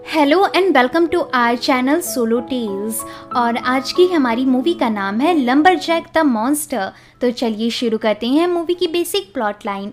Hello and welcome to our channel solo tales. और आज की हमारी मूवी का नाम है लंबरजैक द मॉन्स्टर। तो चलिए शुरू करते हैं मूवी की बेसिक प्लॉट लाइन।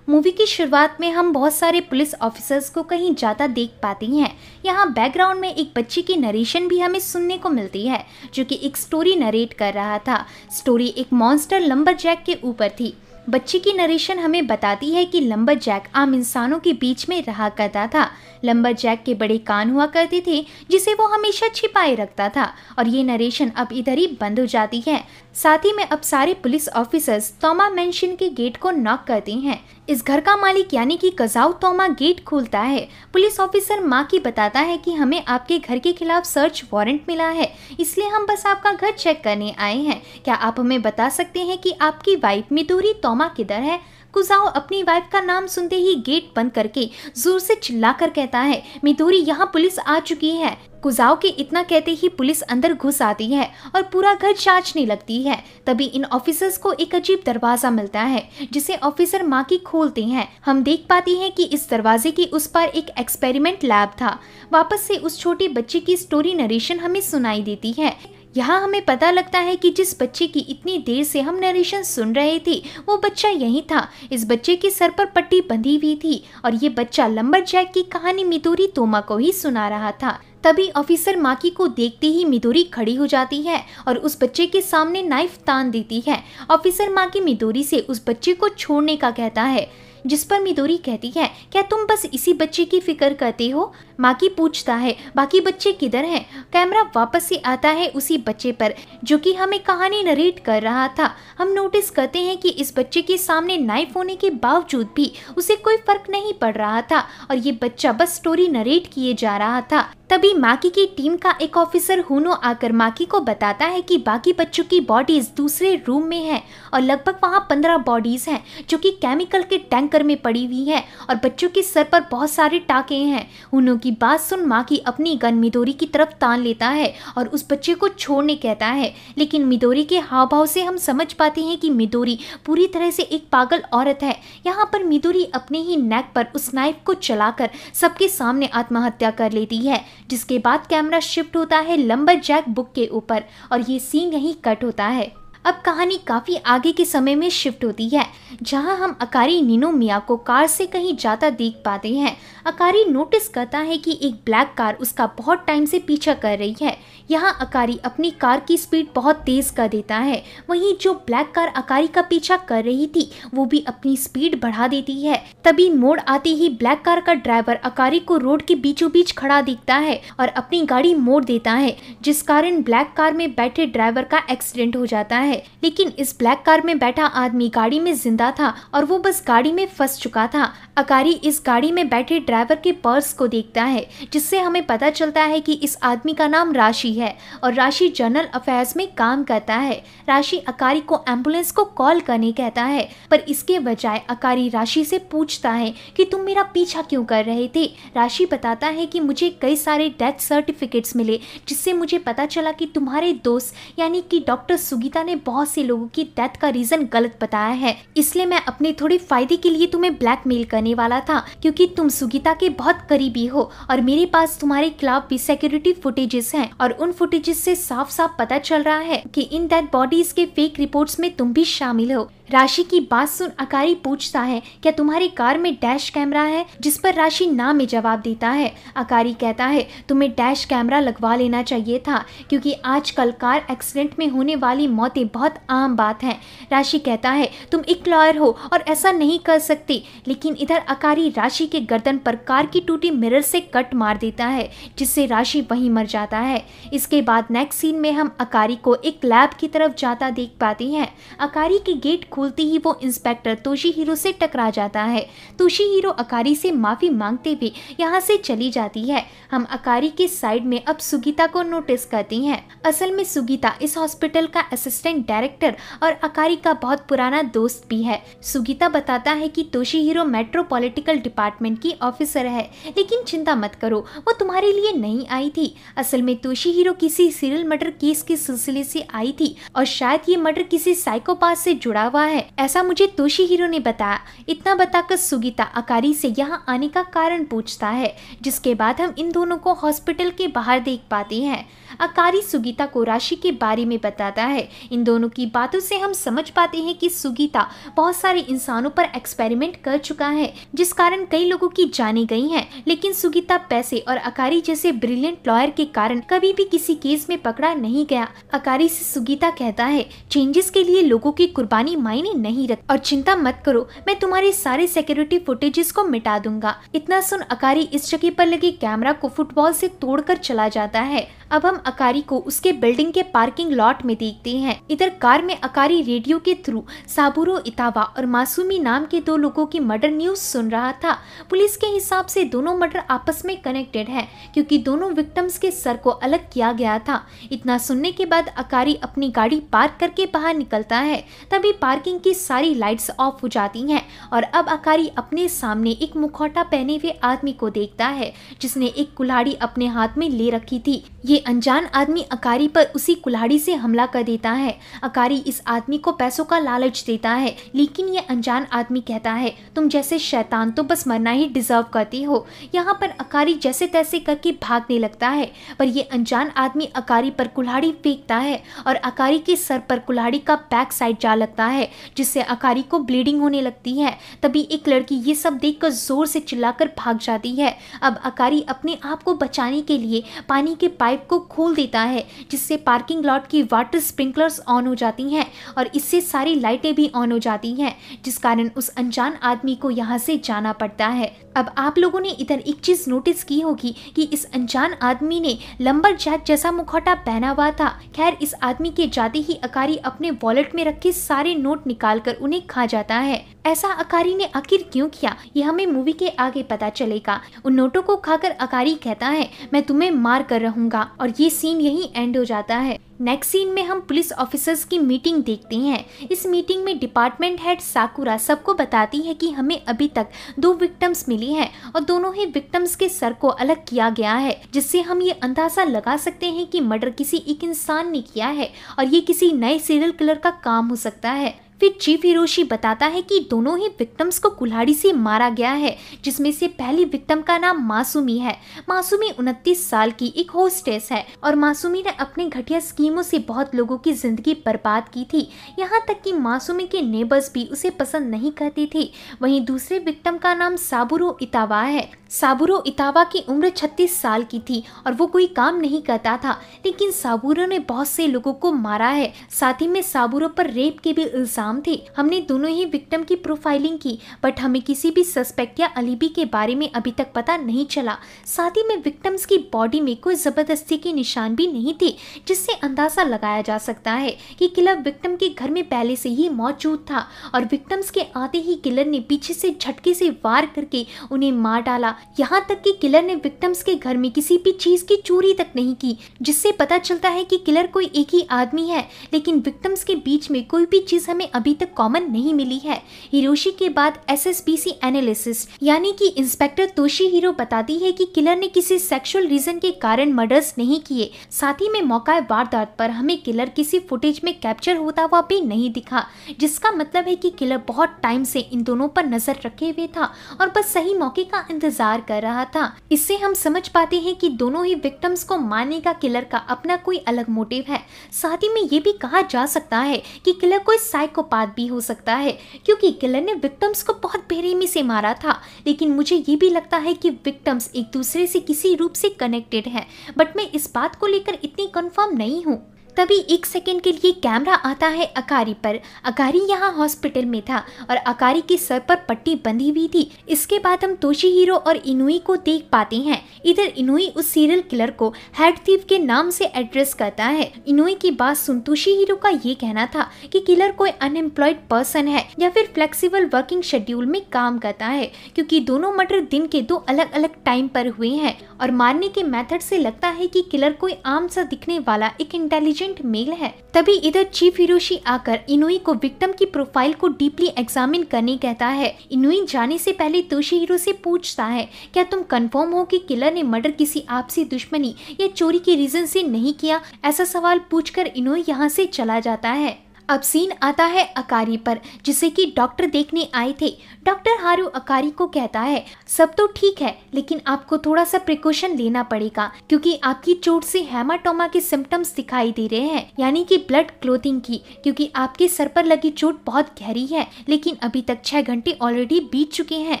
मूवी की शुरुआत में हम बहुत सारे पुलिस ऑफिसर्स को कहीं जाता देख पाते हैं। यहाँ बैकग्राउंड में एक बच्चे की नरेशन भी हमें सुनने को मिलती है, जो कि एक स्टोरी नरेट कर रहा था। स्टोरी एक मॉन्स्टर लंबरजैक के ऊपर थी। बच्चे की नरेशन हमें बताती है कि लंबरजैक आम इंसानों के बीच में रहा करता था। लंबरजैक के बड़े कान हुआ करते थे जिसे वो हमेशा छिपाए रखता था। और ये नरेशन अब इधर ही बंद हो जाती है। साथ ही में अब सारे पुलिस ऑफिसर्स तोमा मेंशन के गेट को नॉक करते हैं। इस घर का मालिक यानी कि कजाऊ तोमा गेट खोलता है। पुलिस ऑफिसर माकी बताता है कि हमें आपके घर के खिलाफ सर्च वारंट मिला है, इसलिए हम बस आपका घर चेक करने आए हैं। क्या आप हमें बता सकते हैं कि आपकी वाइफ मिदोरी तोमा किधर है? कुजाओ अपनी वाइफ का नाम सुनते ही गेट बंद करके जोर से चिल्लाकर कहता है, मिदोरी यहाँ पुलिस आ चुकी है। कुजाओ के इतना कहते ही पुलिस अंदर घुस आती है और पूरा घर जांचने लगती है। तभी इन ऑफिसर्स को एक अजीब दरवाजा मिलता है जिसे ऑफिसर माकी खोलते हैं। हम देख पाते हैं कि इस दरवाजे के उस पार एक एक्सपेरिमेंट लैब था। वापस से उस छोटे बच्चे की स्टोरी नरेशन हमें सुनाई देती है। यहाँ हमें पता लगता है कि जिस बच्चे की इतनी देर से हम नरेशन सुन रहे थे वो बच्चा यही था। इस बच्चे के सर पर पट्टी बंधी हुई थी और ये बच्चा लंबरजैक की कहानी मिदोरी तोमा को ही सुना रहा था। तभी ऑफिसर माकी को देखते ही मिदोरी खड़ी हो जाती है और उस बच्चे के सामने नाइफ तान देती है। ऑफिसर माकी मिदोरी से उस बच्चे को छोड़ने का कहता है, जिस पर मिदोरी कहती है, क्या तुम बस इसी बच्चे की फिक्र करते हो? माकी पूछता है, बाकी बच्चे किधर हैं? कैमरा वापस से आता है उसी बच्चे पर जो कि हमें कहानी नरेट कर रहा था। हम नोटिस करते हैं कि इस बच्चे के सामने नाइफ होने के बावजूद भी उसे कोई फर्क नहीं पड़ रहा था और ये बच्चा बस स्टोरी नरेट किए जा रहा था। तभी माकी की टीम का एक ऑफिसर हुनो आकर माकी को बताता है कि बाकी बच्चों की बॉडीज दूसरे रूम में है और लगभग वहाँ 15 बॉडीज हैं जो कि केमिकल के टैंकर में पड़ी हुई हैं और बच्चों के सर पर बहुत सारे टाके हैं। हुनो की बात सुन माकी अपनी गन मिदोरी की तरफ तान लेता है और उस बच्चे को छोड़ने कहता है, लेकिन मिदोरी के हाव भाव से हम समझ पाते हैं कि मिदोरी पूरी तरह से एक पागल औरत है। यहाँ पर मिदोरी अपने ही नेक पर उस नाइफ को चलाकर सबके सामने आत्महत्या कर लेती है। जिसके बाद कैमरा शिफ्ट होता है लंबरजैक बुक के ऊपर और ये सीन यहीं कट होता है। अब कहानी काफी आगे के समय में शिफ्ट होती है, जहां हम अकारी निनोमिया को कार से कहीं जाता देख पाते हैं। अकारी नोटिस करता है कि एक ब्लैक कार उसका बहुत टाइम से पीछा कर रही है। यहाँ अकारी अपनी कार की स्पीड बहुत तेज कर देता है। वहीं जो ब्लैक कार अकारी का पीछा कर रही थी वो भी अपनी स्पीड बढ़ा देती है। तभी मोड़ आते ही ब्लैक कार का ड्राइवर अकारी को रोड के बीचों बीच खड़ा दिखता है और अपनी गाड़ी मोड़ देता है, जिस कारण ब्लैक कार में बैठे ड्राइवर का एक्सीडेंट हो जाता है। लेकिन इस ब्लैक कार में बैठा आदमी गाड़ी में जिंदा था और वो बस गाड़ी में फंस चुका था। अकारी इस गाड़ी में बैठे ड्राइवर के पर्स को देखता है, जिससे हमें पता चलता है कि इस आदमी का नाम राशि है और राशि जनरल अफेयर्स में काम करता है। राशि अकारी को एम्बुलेंस को कॉल करने कहता है, पर इसके बजाय अकारी राशि से पूछता है कि तुम मेरा पीछा क्यों कर रहे थे। राशि बताता है कि मुझे कई सारे डेथ सर्टिफिकेट्स मिले, जिससे मुझे पता चला कि तुम्हारे दोस्त यानी कि डॉक्टर सुगीता ने बहुत से लोगों की डेथ का रीजन गलत बताया है, इसलिए मैं अपने थोड़े फायदे के लिए तुम्हें ब्लैकमेल करने वाला था, क्योंकि तुम सुगीता के बहुत करीबी हो और मेरे पास तुम्हारे खिलाफ भी सिक्योरिटी फुटेजेस हैं और उन फुटेजेस से साफ साफ पता चल रहा है कि इन डेड बॉडीज के फेक रिपोर्ट्स में तुम भी शामिल हो। राशि की बात सुन अकारी पूछता है, क्या तुम्हारी कार में डैश कैमरा है? जिस पर राशि ना में जवाब देता है। अकारी कहता है, तुम्हें डैश कैमरा लगवा लेना चाहिए था, क्योंकि आजकल कार एक्सीडेंट में होने वाली मौतें बहुत आम बात हैं। राशि कहता है, तुम एक लॉयर हो और ऐसा नहीं कर सकते। लेकिन इधर अकारी राशि के गर्दन पर कार की टूटी मिरर से कट मार देता है, जिससे राशि वहीं मर जाता है। इसके बाद नेक्स्ट सीन में हम अकारी को एक लैब की तरफ जाता देख पाते हैं। अकारी के गेट खुलते ही वो इंस्पेक्टर तोशीहिरो से टकरा जाता है। तोशीहिरो अकारी से माफी मांगते हुए यहाँ से चली जाती है। हम अकारी के साइड में अब सुगीता को नोटिस करते हैं। असल में सुगीता इस हॉस्पिटल का असिस्टेंट डायरेक्टर और अकारी का बहुत पुराना दोस्त भी है। सुगीता बताता है कि तोशीहिरो मेट्रोपॉलिटिकल डिपार्टमेंट की ऑफिसर है, लेकिन चिंता मत करो, वो तुम्हारे लिए नहीं आई थी। असल में तोशीहिरो किसी सीरियल मर्डर केस के सिलसिले से आई थी और शायद ये मर्डर किसी साइकोपाथ से जुड़ा हुआ है, ऐसा मुझे तोशीहिरो ने बताया। इतना बताकर सुगीता अकारी से यहाँ आने का कारण पूछता है, जिसके बाद हम इन दोनों को हॉस्पिटल के बाहर देख पाते हैं। अकारी सुगीता को राशि के बारे में बताता है। इन दोनों की बातों से हम समझ पाते हैं कि सुगीता बहुत सारे इंसानों पर एक्सपेरिमेंट कर चुका है, जिस कारण कई लोगों की जानें गई हैं। लेकिन सुगीता पैसे और अकारी जैसे ब्रिलियंट लॉयर के कारण कभी भी किसी केस में पकड़ा नहीं गया। अकारी से सुगीता कहता है, चेंजेस के लिए लोगों की कुर्बानी मायने नहीं रखती और चिंता मत करो, मैं तुम्हारे सारे सिक्योरिटी फुटेजेस को मिटा दूंगा। इतना सुन अकारी इस जगह पर लगे कैमरा को फुटबॉल से तोड़कर चला जाता है। अब हम अकारी को उसके बिल्डिंग के पार्किंग लॉट में देखते हैं। इधर कार में अकारी रेडियो के थ्रू साबुरो इतावा और मासूमी नाम के दो लोगों की मर्डर न्यूज सुन रहा था। पुलिस के हिसाब से दोनों मर्डर आपस में कनेक्टेड हैं, क्योंकि दोनों विक्टिम्स के सर को अलग किया गया था। इतना सुनने के बाद अकारी अपनी गाड़ी पार्क करके बाहर निकलता है। तभी पार्किंग की सारी लाइट्स ऑफ हो जाती हैं और अब अकारी अपने सामने एक मुखौटा पहने हुए आदमी को देखता है, जिसने एक कुल्हाड़ी अपने हाथ में ले रखी थी। ये अनजान आदमी अकारी पर उसी कुल्हाड़ी से हमला कर देता है। अकारी इस आदमी को पैसों का लालच देता है, लेकिन ये अनजान आदमी कहता है, तुम जैसे शैतान तो बस मरना ही डिजर्व करती हो। यहाँ पर अकारी जैसे तैसे करके भागने लगता है, पर ये अनजान आदमी अकारी पर कुल्हाड़ी फेंकता है और अकारी के सर पर कुल्हाड़ी का बैक साइड जा लगता है, जिससे अकारी को ब्लीडिंग होने लगती है। तभी एक लड़की ये सब देखकर जोर से चिल्लाकर भाग जाती है। अब अकारी अपने आप को बचाने के लिए पानी के पाइप को खोल देता है, जिससे पार्किंग लॉट की वाटर स्प्रिंकलर्स ऑन हो जाती हैं और इससे सारी लाइटें भी ऑन हो जाती हैं, जिस कारण उस अनजान आदमी को यहाँ से जाना पड़ता है। अब आप लोगों ने इधर एक चीज नोटिस की होगी कि इस अनजान आदमी ने लंबरजैक जैसा मुखौटा पहना हुआ था। खैर, इस आदमी के जाते ही अकारी अपने वॉलेट में रखे सारे नोट निकालकर उन्हें खा जाता है। ऐसा अकारी ने आखिर क्यों किया, ये हमें मूवी के आगे पता चलेगा। उन नोटों को खाकर अकारी कहता है, मैं तुम्हें मार कर रहूंगा, और ये सीन यहीं एंड हो जाता है। नेक्स्ट सीन में हम पुलिस ऑफिसर्स की मीटिंग देखते हैं। इस मीटिंग में डिपार्टमेंट हेड साकुरा सबको बताती है कि हमें अभी तक 2 विक्टिम्स मिली हैं और दोनों ही विक्टिम्स के सर को अलग किया गया है, जिससे हम ये अंदाजा लगा सकते हैं कि मर्डर किसी एक इंसान ने किया है और ये किसी नए सीरियल किलर का काम हो सकता है। फिर चीफ हिरोशी बताता है कि दोनों ही विक्टिम्स को कुल्हाड़ी से मारा गया है, जिसमें से पहली विक्टिम का नाम मासूमी है। मासूमी 29 साल की एक होस्टेस है और मासूमी ने अपने घटिया स्कीमों से बहुत लोगों की जिंदगी बर्बाद की थी। यहाँ तक कि मासूमी के नेबर्स भी उसे पसंद नहीं करती थी। वहीं दूसरे विक्टिम का नाम साबुरो इतावा है। साबुरो इतावा की उम्र 36 साल की थी और वो कोई काम नहीं करता था, लेकिन साबुरो ने बहुत से लोगों को मारा है। साथ ही में साबुरो पर रेप के भी इल्जाम थे। हमने दोनों ही विक्टिम की प्रोफाइलिंग की, बट हमें किसी भी सस्पेक्ट या अलीबी के बारे में अभी तक पता नहीं चला। साथ ही में विक्टिम्स की बॉडी में कोई जबरदस्ती के निशान भी नहीं थे, जिससे अंदाजा लगाया जा सकता है कि किलर विक्टिम के घर में पहले से ही मौजूद था और विक्टिम्स के आते ही किलर ने पीछे से झटके से वार करके उन्हें मार डाला। यहाँ तक कि किलर ने विक्टिम्स के घर में किसी भी चीज की चोरी तक नहीं की, जिससे पता चलता है कि किलर कोई एक ही आदमी है। लेकिन विक्टिम्स के बीच में कोई भी चीज हमें अभी तक कॉमन नहीं मिली है। हिरोशी के बाद एसएसपीसी एनालिसिस यानी कि इंस्पेक्टर तोशीहिरो बताती है कि किलर ने किसी सेक्सुअल रीजन के कारण मर्डर्स नहीं किए। साथ ही में मौका वारदात पर हमें किलर किसी फुटेज में कैप्चर होता हुआ भी नहीं दिखा, जिसका मतलब है कि किलर बहुत टाइम से इन दोनों पर नजर रखे हुए था और बस सही मौके का इंतजार कर रहा था। इससे हम समझ पाते हैं कि दोनों ही विक्टिम्स को मारने का किलर का अपना कोई अलग मोटिव है। साथ ही में ये भी कहा जा सकता है कि किलर कोई साइकोपाथ भी हो सकता है, क्योंकि किलर ने विक्टिम्स को बहुत बेरहमी से मारा था। लेकिन मुझे ये भी लगता है कि विक्टिम्स एक दूसरे से किसी रूप से कनेक्टेड हैं, बट मैं इस बात को लेकर इतनी कंफर्म नहीं हूँ। तभी एक सेकंड के लिए कैमरा आता है अकारी पर। अकारी यहाँ हॉस्पिटल में था और अकारी के सर पर पट्टी बंधी हुई थी। इसके बाद हम तोशीहिरो और इनुई को देख पाते हैं। इधर इनुई उस सीरियल किलर को हेड थीफ के नाम से एड्रेस करता है। इनुई की बात सुन तोशीहिरो का ये कहना था कि किलर कोई अनएम्प्लॉयड पर्सन है या फिर फ्लेक्सिबल वर्किंग शेड्यूल में काम करता है, क्योंकि दोनों मर्डर दिन के 2 अलग अलग टाइम पर हुए हैं और मारने के मेथड से लगता है कि किलर कोई आम सा दिखने वाला एक इंटेलिजेंट मेल है। तभी इधर चीफ हिरोशी आकर इनुई को विक्टिम की प्रोफाइल को डीपली एग्जामिन करने कहता है। इनुई जाने से पहले तोशीहिरो से पूछता है, क्या तुम कंफर्म हो कि किलर ने मर्डर किसी आपसी दुश्मनी या चोरी के रीजन से नहीं किया? ऐसा सवाल पूछकर इनुई यहाँ से चला जाता है। अब सीन आता है अकारी पर, जिसे कि डॉक्टर देखने आए थे। डॉक्टर हारू अकारी को कहता है सब तो ठीक है, लेकिन आपको थोड़ा सा प्रिकॉशन लेना पड़ेगा, क्योंकि आपकी चोट से हेमाटोमा के सिम्टम्स दिखाई दे रहे हैं, यानी कि ब्लड क्लोथिंग की, क्योंकि आपके सर पर लगी चोट बहुत गहरी है। लेकिन अभी तक 6 घंटे ऑलरेडी बीत चुके हैं,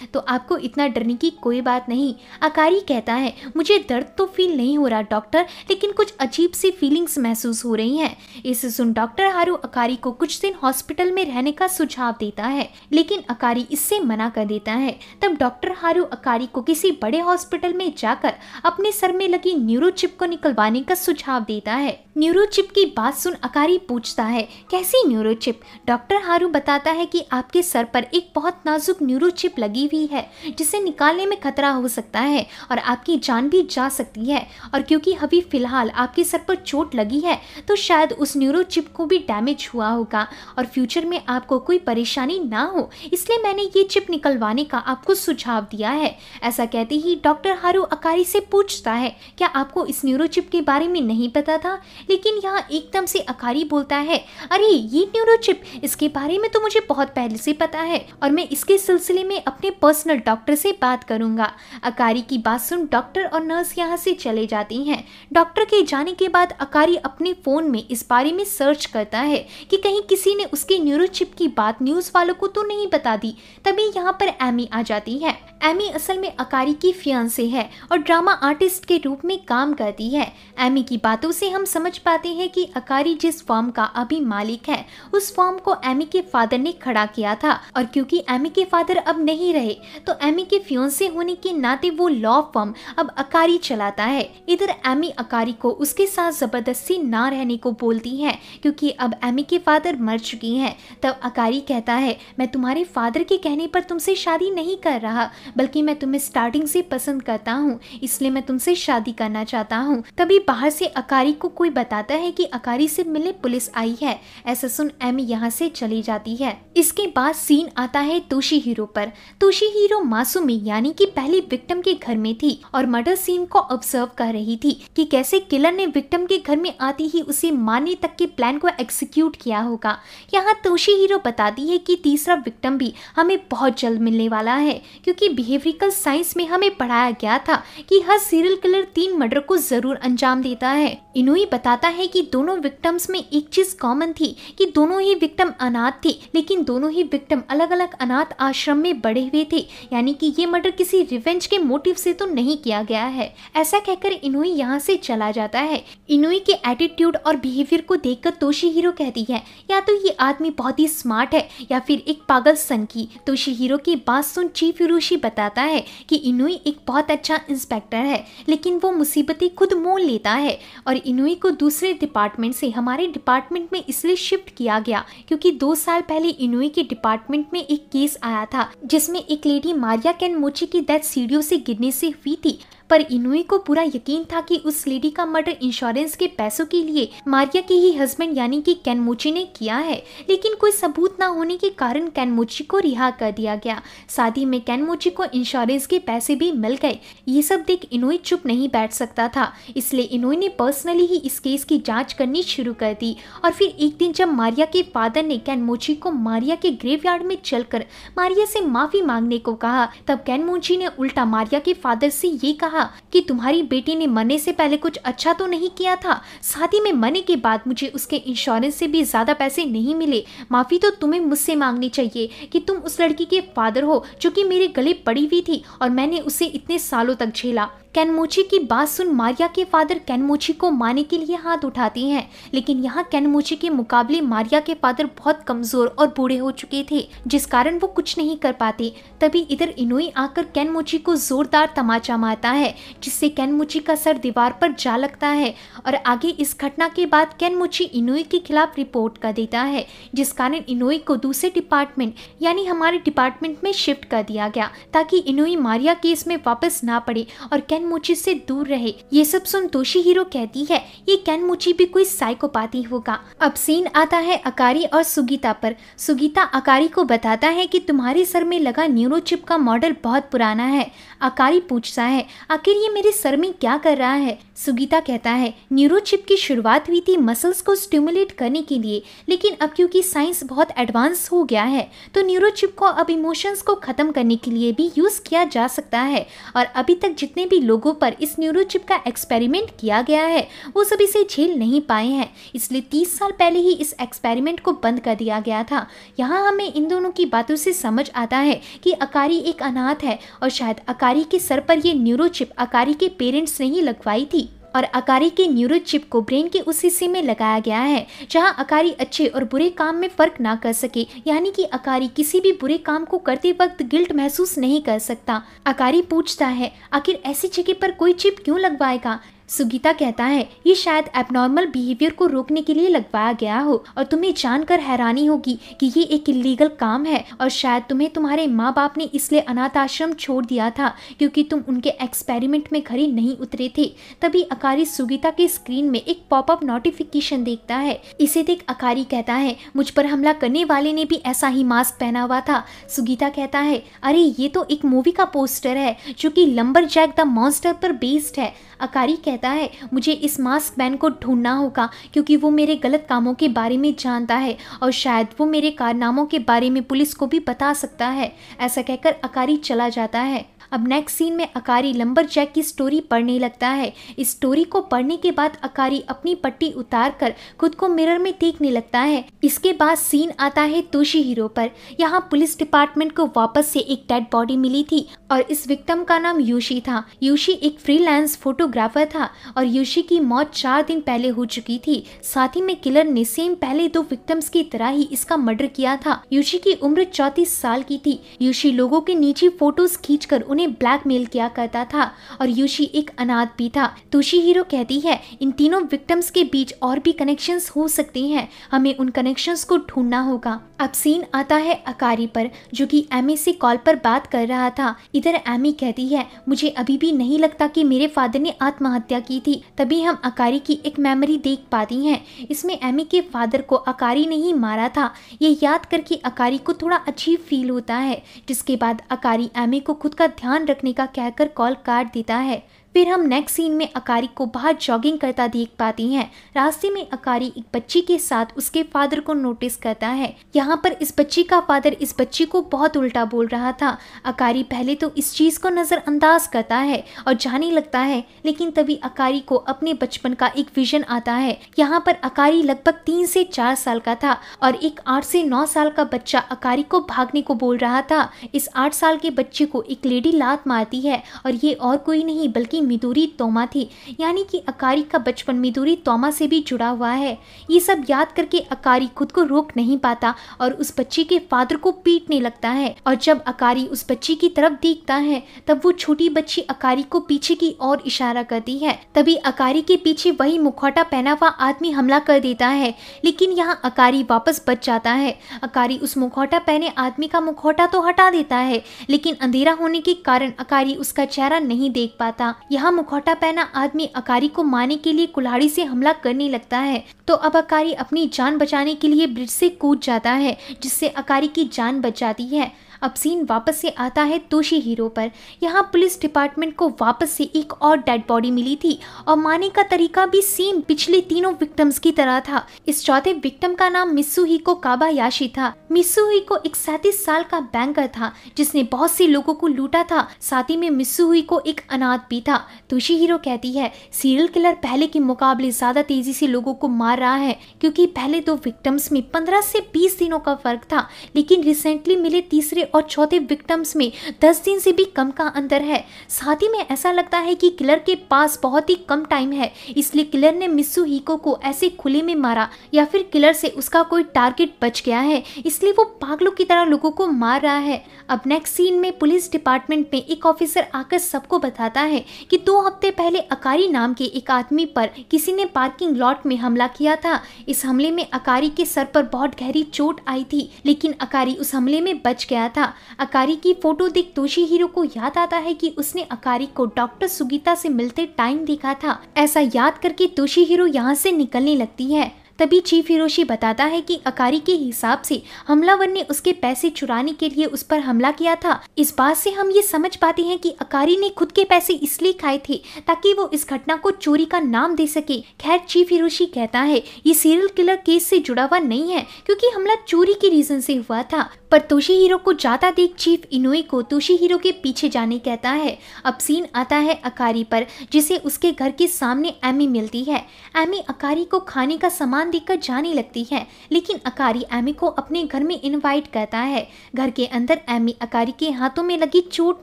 तो आपको इतना डरने की कोई बात नहीं। अकारी कहता है मुझे दर्द तो फील नहीं हो रहा डॉक्टर, लेकिन कुछ अजीब सी फीलिंग्स महसूस हो रही हैं। इसे सुन डॉक्टर हारू अकारी को कुछ दिन हॉस्पिटल में रहने का सुझाव देता है, लेकिन अकारी इससे मना कर देता है। तब डॉक्टर हारू अकारी को किसी बड़े हॉस्पिटल में जाकर अपने सर में लगी न्यूरोचिप को निकलवाने का सुझाव देता है। न्यूरोचिप की बात सुन अकारी पूछता है कैसी न्यूरोचिप? डॉक्टर हारू बताता है कि आपके सर पर एक बहुत नाजुक न्यूरोचिप लगी हुई है, जिसे निकालने में खतरा हो सकता है और आपकी जान भी जा सकती है। और क्योंकि अभी फिलहाल आपके सर पर चोट लगी है, तो शायद उस न्यूरोचिप को भी डैमेज हुआ होगा और फ्यूचर में आपको कोई परेशानी ना हो, इसलिए मैंने ये चिप निकलवाने का आपको सुझाव दिया है। ऐसा कहते ही डॉक्टर हारू अकारी से पूछता है क्या आपको इस न्यूरोचिप के बारे में नहीं पता था? लेकिन यहाँ एकदम से अकारी बोलता है अरे ये न्यूरोचिप, इसके बारे में तो मुझे बहुत पहले से पता है और मैं इसके सिलसिले में अपने पर्सनल डॉक्टर से बात करूंगा। अकारी की बात सुन डॉक्टर और नर्स यहाँ से चले जाती हैं। डॉक्टर के जाने के बाद अकारी अपने फोन में इस बारे में सर्च करता है कि कहीं किसी ने उसके न्यूरोचिप की बात न्यूज वालों को तो नहीं बता दी। तभी यहाँ पर एमी आ जाती है। एमी असल में अकारी की फियांसे है और ड्रामा आर्टिस्ट के रूप में काम करती है। एमी की बातों से हम समझ पाते हैं कि अकारी जिस फर्म का अभी मालिक है, उस फर्म को एमी के फादर ने खड़ा किया था, और क्योंकि एमी के फादर अब नहीं रहे, तो एमी के फियांसे होने के नाते वो लॉ फर्म अब अकारी चलाता है। इधर एमी अकारी को उसके साथ जबरदस्ती ना रहने को बोलती है, क्योंकि अब एमी के फादर मर चुकी हैं। तब अकारी कहता है मैं तुम्हारे फादर के कहने पर तुमसे शादी नहीं कर रहा, बल्कि मैं तुम्हें स्टार्टिंग से पसंद करता हूँ, इसलिए मैं तुमसे शादी करना चाहता हूँ। तभी बाहर से अकारी को कोई बताता है कि अकारी से मिलने पुलिस आई है। ऐसा सुन एमी यहाँ से चली जाती है। इसके बाद सीन आता है तोशीहीरो पर। तोशीहीरो मासूमी यानी कि पहली विक्टिम के घर में थी और मर्डर सीन को ऑब्जर्व कर रही थी कि कैसे किलर ने विक्टिम के घर में आती ही उसे मारने तक के प्लान को एग्जीक्यूट किया होगा। यहाँ तोशीहीरो बताती है कि तीसरा विक्टिम भी हमें बहुत जल्द मिलने वाला है, क्योंकि बिहेवियरल साइंस में हमें पढ़ाया गया था कि हर सीरियल किलर 3 मर्डर को जरूर अंजाम देता है। इनुई बताता है कि दोनों विक्टिम्स में एक चीज कॉमन थी कि दोनों ही विक्टिम अनाथ थे, लेकिन दोनों ही विक्टिम अलग अलग अनाथ आश्रम में बड़े हुए थे, यानी कि ये मर्डर किसी रिवेंज के मोटिव से तो नहीं किया गया है। ऐसा कहकर इनुई यहाँ से चला जाता है। इनुई के एटीट्यूड और बिहेवियर को देखकर तोशीहीरो कहती है या तो ये आदमी बहुत ही स्मार्ट है या फिर एक पागल सन की। तोशीहीरो की बात सुन चीफ हिरोशी बताता है कि इनुई एक बहुत अच्छा इंस्पेक्टर है, लेकिन वो मुसीबतें खुद मोल लेता है और इनुई को दूसरे डिपार्टमेंट से हमारे डिपार्टमेंट में इसलिए शिफ्ट किया गया क्योंकि 2 साल पहले इनुई के डिपार्टमेंट में एक केस आया था जिसमें एक लेडी मारिया केनमोची की डेथ सीढ़ियों से गिरने से हुई थी। पर इनुई को पूरा यकीन था कि उस लेडी का मर्डर इंश्योरेंस के पैसों के लिए मारिया के ही हस्बैंड यानी कि केनमोची ने किया है, लेकिन कोई सबूत ना होने के कारण केनमोची को रिहा कर दिया गया। साथ ही में केनमोची को इंश्योरेंस के पैसे भी मिल गए। ये सब देख इनुई चुप नहीं बैठ सकता था, इसलिए इनुई ने पर्सनली ही इस केस की जांच करनी शुरू कर दी। और फिर एक दिन जब मारिया के फादर ने केनमोची को मारिया के ग्रेवयार्ड में चलकर मारिया से माफी मांगने को कहा, तब केनमोची ने उल्टा मारिया के फादर से ये कहा कि तुम्हारी बेटी ने मरने से पहले कुछ अच्छा तो नहीं किया था, साथ ही में मरने के बाद मुझे उसके इंश्योरेंस से भी ज्यादा पैसे नहीं मिले। माफी तो तुम्हें मुझसे मांगनी चाहिए कि तुम उस लड़की के फादर हो जो कि मेरे गले पड़ी हुई थी और मैंने उसे इतने सालों तक झेला। केनमोची की बात सुन मारिया के फादर केनमोची को मारने के लिए हाथ उठाती हैं, लेकिन यहाँ केनमोची के मुकाबले मारिया के फादर बहुत कमजोर और बूढ़े हो चुके थे, जिस कारण वो कुछ नहीं कर पाते। तभी इधर इनुई आकर केनमोची को जोरदार तमाचा मारता है, जिससे केनमोची का सर दीवार पर जा लगता है। और आगे इस घटना के बाद केनमोची इनुई के खिलाफ रिपोर्ट कर देता है, जिस कारण इनुई को दूसरे डिपार्टमेंट यानी हमारे डिपार्टमेंट में शिफ्ट कर दिया गया ताकि इनुई मारिया केस में वापस ना पड़े और केनमोची से दूर रहे। ये सब सुन तोशिहीरो कहती है ये केनमोची भी कोई साइकोपाथी होगा। अब सीन आता है अकारी और सुगीता पर। सुगीता अकारी को बताता है कि तुम्हारे सर में लगा न्यूरोचिप का मॉडल बहुत पुराना है। अकारी पूछता है आखिर ये मेरे सर में क्या कर रहा है। सुगीता कहता है न्यूरोचिप की शुरुआत हुई थी मसल्स को स्टिमुलेट करने के लिए, लेकिन अब क्योंकि साइंस बहुत एडवांस हो गया है तो न्यूरोचिप को अब इमोशंस को खत्म करने के लिए भी यूज किया जा सकता है। और अभी तक जितने भी लोगों पर इस न्यूरोचिप का एक्सपेरिमेंट किया गया है वो सब इसे झेल नहीं पाए हैं, इसलिए 30 साल पहले ही इस एक्सपेरिमेंट को बंद कर दिया गया था। यहाँ हमें इन दोनों की बातों से समझ आता है कि अकारी एक अनाथ है और शायद अकारी के सर पर ये न्यूरोचिप अकारी के पेरेंट्स ने ही लगवाई थी और अकारी के न्यूरोचिप को ब्रेन के उस हिस्से में लगाया गया है जहां अकारी अच्छे और बुरे काम में फर्क ना कर सके, यानी कि अकारी किसी भी बुरे काम को करते वक्त गिल्ट महसूस नहीं कर सकता। अकारी पूछता है आखिर ऐसी जगह पर कोई चिप क्यों लगवाएगा। सुगीता कहता है ये शायद एबनॉर्मल बिहेवियर को रोकने के लिए लगवाया गया हो और तुम्हें जानकर हैरानी होगी कि ये एक इलीगल काम है और शायद तुम्हें तुम्हारे माँ बाप ने इसलिए अनाथ आश्रम छोड़ दिया था क्योंकि तुम उनके एक्सपेरिमेंट में खरी नहीं उतरे थे। तभी अकारी सुगीता के स्क्रीन में एक पॉपअप नोटिफिकेशन देखता है। इसे देख अकारी कहता है मुझ पर हमला करने वाले ने भी ऐसा ही मास्क पहना हुआ था। सुगीता कहता है अरे ये तो एक मूवी का पोस्टर है जो कि लंबरजैक द मॉन्स्टर पर बेस्ड है। अकारी कहता है मुझे इस मास्क मैन को ढूंढना होगा क्योंकि वो मेरे गलत कामों के बारे में जानता है और शायद वो मेरे कारनामों के बारे में पुलिस को भी बता सकता है। ऐसा कहकर अकारी चला जाता है। अब नेक्स्ट सीन में अकारी लंबरजैक की स्टोरी पढ़ने लगता है। इस स्टोरी को पढ़ने के बाद अकारी अपनी पट्टी उतार कर खुद को मिरर में देखने लगता है। इसके बाद सीन आता है तोशिहीरो पर। यहाँ पुलिस डिपार्टमेंट को वापस से एक डेड बॉडी मिली थी और इस विक्टिम का नाम यूशी था। यूशी एक फ्रीलांस फोटोग्राफर था और यूशी की मौत 4 दिन पहले हो चुकी थी। साथ ही में किलर ने सेम पहले 2 विक्टिम्स की तरह ही इसका मर्डर किया था। यूशी की उम्र 34 साल की थी। यूशी लोगों के निजी फोटोज खींचकर उन्हें ब्लैकमेल किया करता था और यूशी एक अनाथ भी था। तोशिहीरो कहती है इन तीनों विक्टिम्स के बीच और भी कनेक्शंस हो सकते हैं, हमें उन कनेक्शंस को ढूंढना होगा। अब सीन आता है अकारी पर जो कि एमी से कॉल पर बात कर रहा था। इधर एमी कहती है मुझे अभी भी नहीं लगता कि मेरे फादर ने आत्महत्या की थी। तभी हम अकारी की एक मेमोरी देख पाती हैं। इसमें एमी के फादर को अकारी ने ही मारा था। ये याद करके अकारी को थोड़ा अजीब फील होता है, जिसके बाद अकारी एमी को खुद का ध्यान रखने का कहकर कॉल काट देता है। फिर हम नेक्स्ट सीन में अकारी को बाहर जॉगिंग करता देख पाती हैं। रास्ते में अकारी एक बच्ची के साथ उसके फादर को नोटिस करता है। यहाँ पर इस बच्ची का फादर इस बच्ची को बहुत उल्टा बोल रहा था। अकारी पहले तो इस चीज को नजरअंदाज करता है और जाने लगता है, लेकिन तभी अकारी को अपने बचपन का एक विजन आता है। यहाँ पर अकारी लगभग 3 से 4 साल का था और एक 8 से 9 साल का बच्चा अकारी को भागने को बोल रहा था। इस 8 साल के बच्चे को एक लेडी लात मारती है और ये और कोई नहीं बल्कि मिदोरी तोमा थी, यानी कि अकारी का बचपन मिदोरी तोमा से भी जुड़ा हुआ है। ये सब याद करके अकारी खुद को रोक नहीं पाता और उस बच्ची के फादर को पीटने लगता है। और जब अकारी उस बच्ची की तरफ देखता है तब वो छोटी बच्ची अकारी को पीछे की ओर इशारा करती है। तभी अकारी के पीछे वही मुखौटा पहना हुआ आदमी हमला कर देता है, लेकिन यहाँ अकारी वापस बच जाता है। अकारी उस मुखौटा पहने आदमी का मुखौटा तो हटा देता है, लेकिन अंधेरा होने के कारण अकारी उसका चेहरा नहीं देख पाता। यहाँ मुखौटा पहना आदमी अकारी को मारने के लिए कुल्हाड़ी से हमला करने लगता है। तो अब अकारी अपनी जान बचाने के लिए ब्रिज से कूद जाता है, जिससे अकारी की जान बच जाती है। अब सीन वापस से आता है तोशिहीरो पर। यहाँ पुलिस डिपार्टमेंट को वापस से एक और डेड बॉडी मिली थी और मारने का तरीका भी सेम पिछले तीनों विक्टिम्स की तरह था। इस चौथे विक्टिम का नाम मित्सुहिको काबायाशी था। मित्सुहिको एक 37 साल का बैंकर था जिसने बहुत से लोगों को लूटा था। साथ ही में मित्सुहिको एक अनाथ भी था। तोशिहीरो कहती है सीरियल किलर पहले के मुकाबले ज्यादा तेजी से लोगों को मार रहा है, क्योंकि पहले 2 विक्टिम्स में 15 से 20 दिनों का फर्क था, लेकिन रिसेंटली मिले तीसरे और चौथे विक्टिम्स में 10 दिन से भी कम का अंतर है। साथ ही में ऐसा लगता है कि किलर के पास बहुत ही कम टाइम है, इसलिए किलर ने मित्सुहिको को ऐसे खुले में मारा, या फिर किलर से उसका कोई टारगेट बच गया है इसलिए वो पागलों की तरह लोगों को मार रहा है। अब नेक्स्ट सीन में पुलिस डिपार्टमेंट में एक ऑफिसर आकर सबको बताता है कि 2 हफ्ते पहले अकारी नाम के एक आदमी पर किसी ने पार्किंग लॉट में हमला किया था। इस हमले में अकारी के सर पर बहुत गहरी चोट आई थी, लेकिन अकारी उस हमले में बच गया था। था। अकारी की फोटो देख तोशिहीरो को याद आता है कि उसने अकारी को डॉक्टर सुगीता से मिलते टाइम देखा था। ऐसा याद करके तोशिहीरो यहाँ से निकलने लगती है। तभी चीफ हिरोशी बताता है कि अकारी के हिसाब से हमलावर ने उसके पैसे चुराने के लिए उस पर हमला किया था। इस बात से हम ये समझ पाते हैं कि अकारी ने खुद के पैसे इसलिए खाए थे ताकि वो इस घटना को चोरी का नाम दे सके। खैर चीफ हिरोशी कहता है ये सीरियल किलर केस से जुड़ा हुआ नहीं है क्योंकि हमला चोरी के रीजन से हुआ था। पर तोशिहीरो को जाता देख चीफ इनोए को तोशिहीरो के पीछे जाने कहता है। अब सीन आता है अकारी पर, जिसे उसके घर के सामने एमी मिलती है। एमी अकारी को खाने का सामान देकर जाने लगती है, लेकिन अकारी एमी को अपने घर में इनवाइट करता है। घर के अंदर एमी अकारी के हाथों में लगी चोट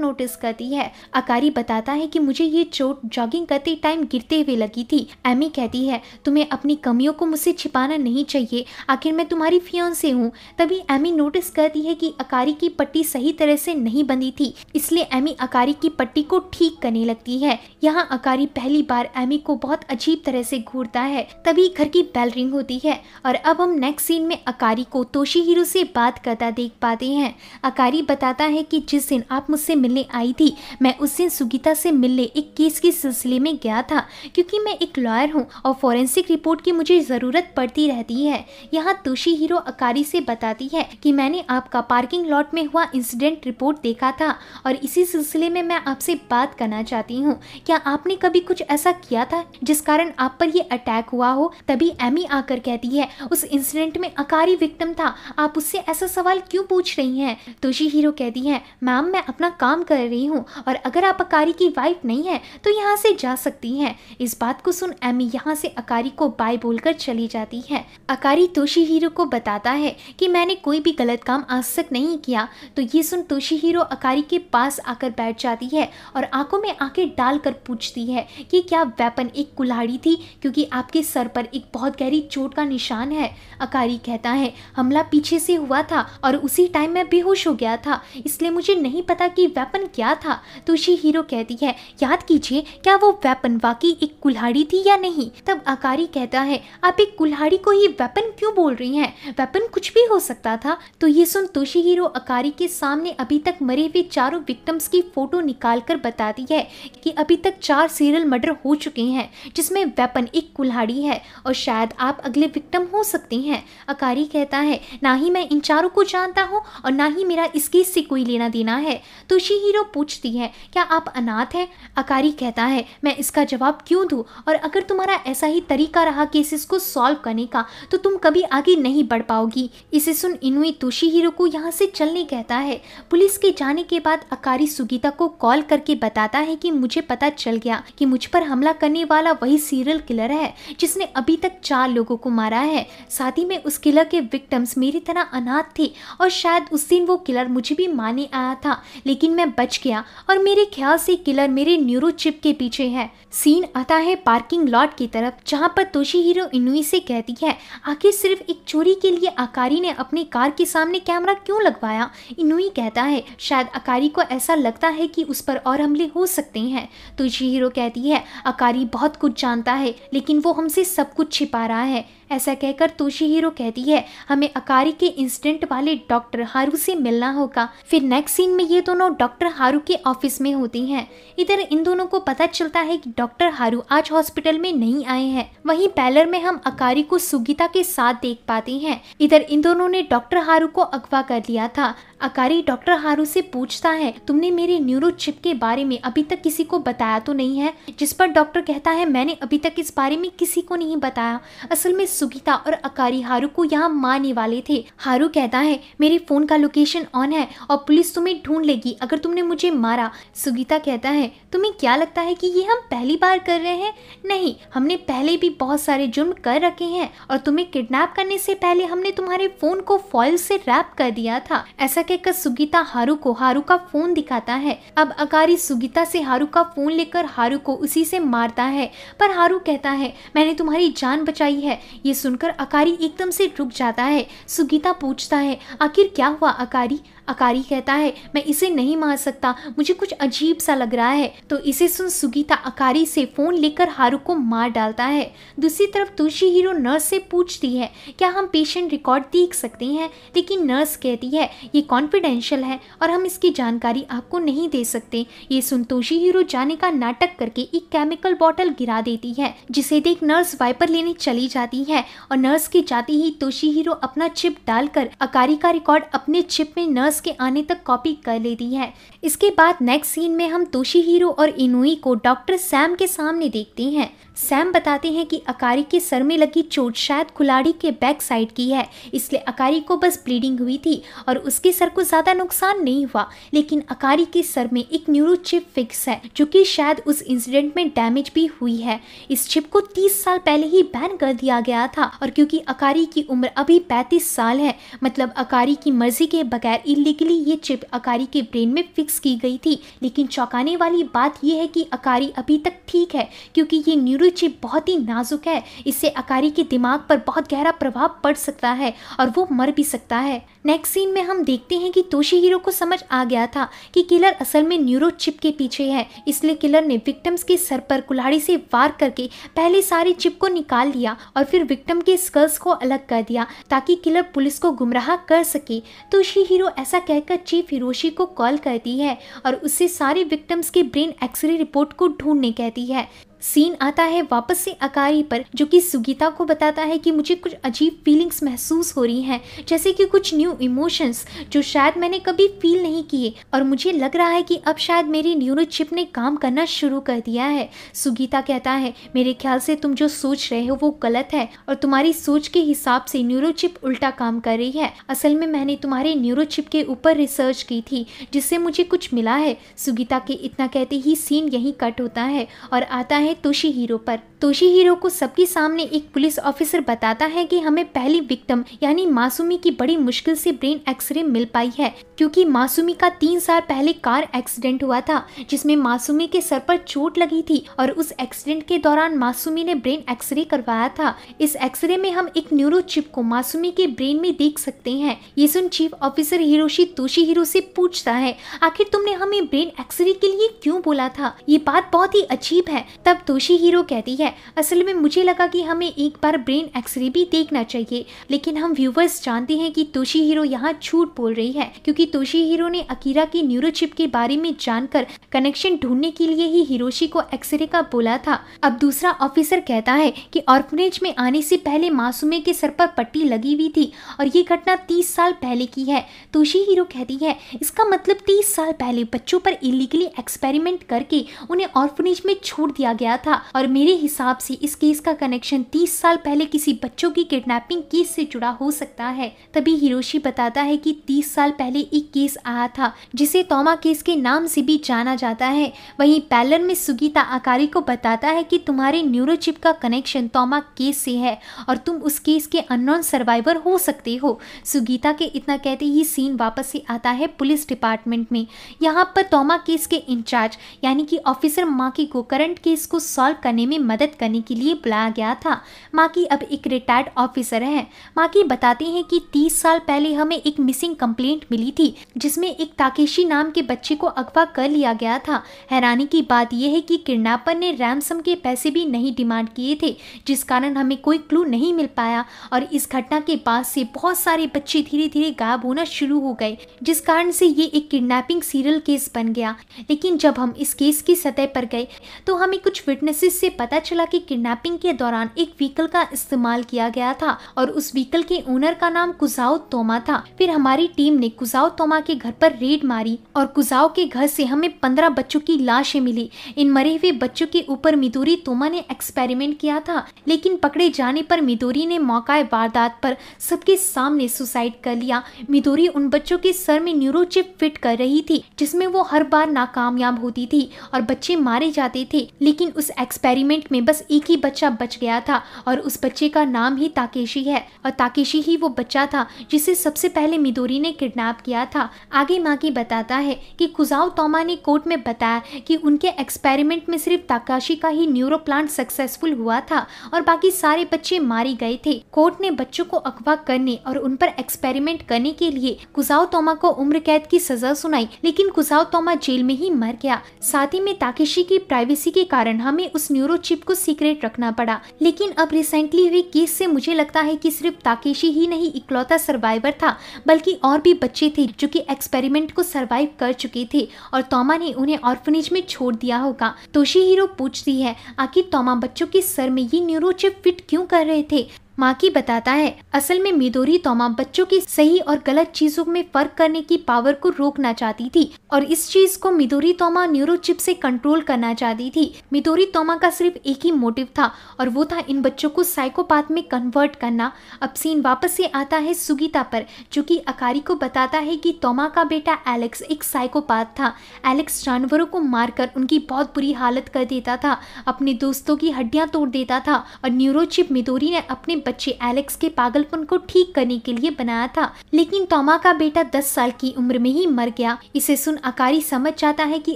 नोटिस करती है। अकारी बताता है कि मुझे ये चोट जॉगिंग करते टाइम गिरते हुए लगी थी। एमी कहती है तुम्हें अपनी कमियों को मुझसे छिपाना नहीं चाहिए, आखिर मैं तुम्हारी फियांसे हूँ। तभी एमी नोटिस करती है कि अकारी की पट्टी सही तरह से नहीं बंधी थी, इसलिए एमी अकारी की पट्टी को ठीक करने लगती है। यहाँ अकारी पहली बार एमी को बहुत अजीब तरह से घूरता है। तभी घर की बेल रिंग होती है और अब हम नेक्स्ट सीन में अकारी को तोशिहीरो से बात करता देख पाते हैं। अकारी बताता है कि जिस दिन आप मुझसे मिलने आई थी, मैं उस दिन सुगीता से मिलने एक केस के सिलसिले में गया था, क्योंकि मैं एक लॉयर हूँ और फॉरेंसिक रिपोर्ट की मुझे जरूरत पड़ती रहती है। यहाँ तोशिहीरो अकारी से बताती है कि मैंने आपका पार्किंग लॉट में हुआ इंसिडेंट रिपोर्ट देखा था और इसी सिलसिले में मैं आपसे बात करना चाहती हूँ। क्या आपने कभी कुछ ऐसा किया था जिस कारण आप पर ये अटैक हुआ हो? तभी एमी आकर कहती है उस इंसिडेंट में अकारी विक्टिम था, आप उससे ऐसा सवाल क्यों पूछ रही हैं? तोशिहीरो कहती है मैम मैं अपना काम कर रही हूँ और अगर आप अकारी की वाइफ नहीं है तो यहाँ से जा सकती हैं। इस बात को सुन एमी यहाँ से अकारी को बाय बोलकर चली जाती है। अकारी तोशिहीरो को बताता है कि मैंने कोई भी गलत काम आज तक नहीं किया। तो ये सुन तोशिहीरो अकारी के पास आकर बैठ जाती है और आंखों में आंखें डालकर पूछती है कि क्या वेपन एक कुल्हाड़ी थी, क्योंकि आपके सर पर एक बहुत गहरी चोट का निशान है। अकारी कहता है हमला पीछे से हुआ था और उसी टाइम मैं बेहोश हो गया था, इसलिए मुझे नहीं पता कि वेपन क्या था। तोशिहीरो कहती है याद कीजिए क्या वो वेपन वाकई एक कुल्हाड़ी थी या नहीं? तब अकारी कहता है आप एक कुल्हाड़ी को ही वेपन क्यों बोल रही हैं? वेपन कुछ भी हो सकता था। तो ये सुन तोशिहीरो अकारी के सामने अभी तक मरे हुए चारों विक्टिम्स की फोटो निकालकर बताती है कि अभी तक 4 सीरियल मर्डर हो चुके हैं जिसमें वेपन एक कुल्हाड़ी है और शायद आप अगले विक्टिम हो सकते हैं। अकारी कहता है ना ही मैं इन चारों को जानता हूँ और ना ही मेरा इस केस से कोई लेना देना है। तोशिहीरो पूछती है क्या आप अनाथ हैं? अकारी कहता है मैं इसका जवाब क्यों दूं, और अगर तुम्हारा ऐसा ही तरीका रहा केसेस को सॉल्व करने का तो तुम कभी आगे नहीं बढ़ पाओगी। इसे सुन इनुई तोशिहीरो को यहाँ से चलने कहता है। पुलिस के जाने के बाद अकारी सुगीता को कॉल करके बताता है कि मुझे पता चल गया कि मुझ पर हमला करने वाला वही सीरियल किलर है जिसने अभी तक 4 लोगों को मारा है। साथ ही में उस किलर के विक्टिम्स मेरी तरह अनाथ थे और शायद उस दिन वो किलर मुझे भी मारने आया था, लेकिन मैं बच गया और मेरे ख्याल से किलर मेरे न्यूरो चिप के पीछे है। सीन आता है पार्किंग लॉट की तरफ, जहाँ पर तोशिहीरो इनुई से कहती है आखिर सिर्फ एक चोरी के लिए अकारी ने अपनी कार के सामने कैमरा क्यों लगवाया? इनुई कहता है शायद अकारी को ऐसा लगता है कि उस पर और हमले हो सकते हैं। तोशिहीरो कहती है अकारी बहुत कुछ जानता है लेकिन वो हमसे सब कुछ छिपा रहा है। ऐसा कहकर तोशिहीरो कहती है हमें अकारी के इंसिडेंट वाले डॉक्टर हारू से मिलना होगा। फिर नेक्स्ट सीन में ये दोनों डॉक्टर हारू के ऑफिस में होती हैं। इधर इन दोनों को पता चलता है कि डॉक्टर हारू आज हॉस्पिटल में नहीं आए हैं। वहीं पैलर में हम अकारी को सुगीता के साथ देख पाते हैं। इधर इन दोनों ने डॉक्टर हारू को अगवा कर लिया था। अकारी डॉक्टर हारू से पूछता है तुमने मेरे न्यूरो चिप के बारे में अभी तक किसी को बताया तो नहीं है? जिस पर डॉक्टर कहता है मैंने अभी तक इस बारे में किसी को नहीं बताया। असल में सुगीता और अकारी हारू को यहाँ मारने वाले थे। हारू कहता है मेरे फोन का लोकेशन ऑन है और पुलिस तुम्हें ढूंढ लेगी अगर तुमने मुझे मारा। सुगीता कहता है तुम्हें क्या लगता है कि ये हम पहली बार कर रहे हैं? नहीं, हमने पहले भी बहुत सारे जुर्म कर रखे हैं और तुम्हें किडनैप करने से पहले हमने तुम्हारे फोन को फॉइल से रैप कर दिया था। ऐसा कहकर सुगीता हारू को हारू का फोन दिखाता है। अब अकारी सुगीता से हारू का फोन लेकर हारू को उसी से मारता है, पर हारू कहता है मैंने तुम्हारी जान बचाई है। ये सुनकर अकारी एकदम से रुक जाता है। सुगीता पूछता है आखिर क्या हुआ अकारी? अकारी कहता है मैं इसे नहीं मार सकता, मुझे कुछ अजीब सा लग रहा है। तो इसे सुन सुगीता अकारी से फोन लेकर हारू को मार डालता है। दूसरी तरफ तोशिहीरो नर्स से पूछती है क्या हम पेशेंट रिकॉर्ड देख सकते हैं, लेकिन नर्स कहती है ये कॉन्फिडेंशियल है और हम इसकी जानकारी आपको नहीं दे सकते। ये सुन तोशिहीरो जाने का नाटक करके एक केमिकल बॉटल गिरा देती है, जिसे देख नर्स वाइपर लेने चली जाती है और नर्स के जाते ही तोशिहीरो अपना चिप डालकर अकारी का रिकॉर्ड अपने चिप में नर्स के आने तक कॉपी कर लेती है। इसके बाद नेक्स्ट सीन में हम तोशिहीरो और इनुई को डॉक्टर सैम के सामने देखते हैं। सैम बताते हैं कि अकारी के सर में लगी चोट शायद कुल्हाड़ी के बैक साइड की है, इसलिए अकारी को बस ब्लीडिंग हुई थी और उसके सर को ज्यादा नुकसान नहीं हुआ, लेकिन अकारी के सर में एक न्यूरो चिप फिक्स है जो कि शायद उस इंसिडेंट में डैमेज भी हुई है। इस चिप को 30 साल पहले ही बैन कर दिया गया था और क्योंकि अकारी की उम्र अभी 35 साल है, मतलब अकारी की मर्जी के बगैर इलीगली ये चिप अकारी के ब्रेन में फिक्स की गई थी। लेकिन चौंकाने वाली बात यह है कि अकारी अभी तक ठीक है क्योंकि ये न्यूरो चिप बहुत ही नाजुक है, इससे अकारी के दिमाग पर बहुत गहरा प्रभाव पड़ सकता है और वो मर भी सकता है। नेक्स्ट सीन में हम देखते हैं कि तोशिहीरो को समझ आ गया था कि किलर असल में न्यूरो चिप के पीछे है, इसलिए किलर ने विक्टिम्स के सर पर कुल्हाड़ी से वार करके पहले सारी चिप को निकाल लिया और फिर विक्टिम के स्कल्स को अलग कर दिया ताकि किलर पुलिस को गुमराह कर सके। तोशिहीरो ऐसा कहकर चीफ हिरोशी को कॉल करती है और उससे सारे विक्टिम्स के ब्रेन एक्सरे रिपोर्ट को ढूंढने कहती है। सीन आता है वापस से अकारी पर, जो कि सुगीता को बताता है कि मुझे कुछ अजीब फीलिंग्स महसूस हो रही हैं, जैसे कि कुछ न्यू इमोशंस जो शायद मैंने कभी फील नहीं किए और मुझे लग रहा है कि अब शायद मेरी न्यूरो चिप ने काम करना शुरू कर दिया है। सुगीता कहता है मेरे ख्याल से तुम जो सोच रहे हो वो गलत है और तुम्हारी सोच के हिसाब से न्यूरो चिप उल्टा काम कर रही है। असल में मैंने तुम्हारे न्यूरो चिप के ऊपर रिसर्च की थी जिससे मुझे कुछ मिला है। सुगीता के इतना कहते ही सीन यहीं कट होता है और आता है तोशिहीरो पर। तोशिहीरो को सबके सामने एक पुलिस ऑफिसर बताता है कि हमें पहली विक्टिम यानी मासूमी की बड़ी मुश्किल से ब्रेन एक्सरे मिल पाई है, क्योंकि मासूमी का 3 साल पहले कार एक्सीडेंट हुआ था जिसमें मासूमी के सर पर चोट लगी थी और उस एक्सीडेंट के दौरान मासूमी ने ब्रेन एक्सरे करवाया था। इस एक्सरे में हम एक न्यूरो चिप को मासूमी के ब्रेन में देख सकते हैं। ये सुन चीफ ऑफिसर हिरोशी तोशिहीरो से पूछता है आखिर तुमने हमें ब्रेन एक्सरे के लिए क्यों बोला था, ये बात बहुत ही अजीब है। तब तोशिहीरो कहती है असल में मुझे लगा कि हमें एक बार ब्रेन एक्सरे भी देखना चाहिए, लेकिन हम व्यूवर्स जानते हैं कि तोशिहीरो यहाँ झूठ बोल रही है क्योंकि तोशिहीरो ने अकीरा की न्यूरो चिप के बारे में जानकर कनेक्शन ढूंढने के लिए ही हिरोशी को एक्सरे का बोला था। अब दूसरा ऑफिसर कहता है कि ऑर्फनेज में आने से पहले मासूमे के सर पर पट्टी लगी हुई थी और ये घटना 30 साल पहले की है। तोशिहीरो कहती है इसका मतलब 30 साल पहले बच्चों पर इलीगली एक्सपेरिमेंट करके उन्हें ऑर्फनेज में छोड़ दिया गया था और मेरे हिसाब से इस केस का कनेक्शन 30 साल पहले किसी बच्चों की किडनैपिंग केस से जुड़ा हो सकता है। तभी हिरोशी बताता है कि 30 साल पहले एक केस आया था जिसे तोमा केस के नाम से भी जाना जाता है। वहीं पैलर में सुगीता अकारी को बताता है कि तुम्हारे न्यूरो चिप का कनेक्शन तोमा केस से है और तुम उस केस के अननोन सर्वाइवर हो सकते हो। सुगीता के इतना कहते ही सीन वापस से आता है पुलिस डिपार्टमेंट में। यहाँ पर तोमा केस के इंचार्ज यानी कि ऑफिसर माकी को करंट केस को सॉल्व करने में मदद करने के लिए बुलाया गया था। माकी अब एक रिटायर्ड ऑफिसर है। माकी बताते हैं कि 30 साल पहले हमें एक मिसिंग कंप्लेंट मिली थी जिसमें एक ताकेशी नाम के बच्चे को अगवा कर लिया गया था। हैरानी की बात यह है कि किडनैपर ने रैंसम के पैसे भी नहीं डिमांड किए थे, जिस कारण हमें कोई क्लू नहीं मिल पाया और इस घटना के बाद से बहुत सारे बच्चे धीरे धीरे गायब होना शुरू हो गए, जिस कारण से ये एक किडनैपिंग सीरियल केस बन गया। लेकिन जब हम इस केस की सतह पर गए तो हमें कुछ विटनेसेस से पता चला कि किडनैपिंग के दौरान एक व्हीकल का इस्तेमाल किया गया था और उस व्हीकल के ओनर का नाम कुजाओ तोमा था। फिर हमारी टीम ने कुजाओ तोमा के घर पर रेड मारी और कुजाओ के घर से हमें 15 बच्चों की लाशें मिली। इन मरे हुए बच्चों के ऊपर मिदोरी तोमा ने एक्सपेरिमेंट किया था, लेकिन पकड़े जाने पर मिदोरी ने मौका वारदात पर सबके सामने सुसाइड कर लिया। मिदोरी उन बच्चों के सर में न्यूरो चिप फिट कर रही थी जिसमें वो हर बार नाकामयाब होती थी और बच्चे मारे जाते थे, लेकिन उस एक्सपेरिमेंट में बस एक ही बच्चा बच गया था और उस बच्चे का नाम ही ताकेशी है और ताकेशी ही वो बच्चा था जिसे सबसे पहले मिदोरी ने किडनैप किया था। आगे माकी बताता है कि कुजाओ तोमा ने कोर्ट में बताया कि उनके एक्सपेरिमेंट में सिर्फ ताकाशी का ही न्यूरोप्लांट सक्सेसफुल हुआ था और बाकी सारे बच्चे मारे गए थे। कोर्ट ने बच्चों को अगवा करने और उन पर एक्सपेरिमेंट करने के लिए कुजाओ तोमा को उम्र कैद की सजा सुनाई, लेकिन कुजाओ तोमा जेल में ही मर गया। साथ ही में ताकेशी की प्राइवेसी के कारण हमें उस न्यूरो चिप को सीक्रेट रखना पड़ा। लेकिन अब रिसेंटली हुई केस से मुझे लगता है कि सिर्फ ताकेशी ही नहीं इकलौता सर्वाइवर था, बल्कि और भी बच्चे थे जो कि एक्सपेरिमेंट को सरवाइव कर चुके थे और तोमा ने उन्हें ऑर्फनेज में छोड़ दिया होगा। तोशीहिरो पूछती है आखिर तोमा बच्चों के सर में ये न्यूरो चिप फिट क्यों कर रहे थे। माकी बताता है असल में मिदोरी तोमा बच्चों की सही और गलत चीजों में फर्क करने की पावर को रोकना चाहती थी और इस चीज को मिदोरी तोमा न्यूरो चिप से कंट्रोल करना चाहती थी। मिदोरी तोमा का सिर्फ एक ही मोटिव था और वो था इन बच्चों को साइकोपाथ में कन्वर्ट करना। अब सीन वापस से आता है सुगीता पर, जो कि अकारी को बताता है कि तोमा का बेटा एलेक्स एक साइकोपाथ था। एलेक्स जानवरों को मारकर उनकी बहुत बुरी हालत कर देता था, अपने दोस्तों की हड्डियां तोड़ देता था और न्यूरो चिप मिदोरी ने अपने बच्चे एलेक्स के पागलपन को ठीक करने के लिए बनाया था। लेकिन तोमा का बेटा 10 साल की उम्र में ही मर गया। इसे सुन अकारी समझ जाता है कि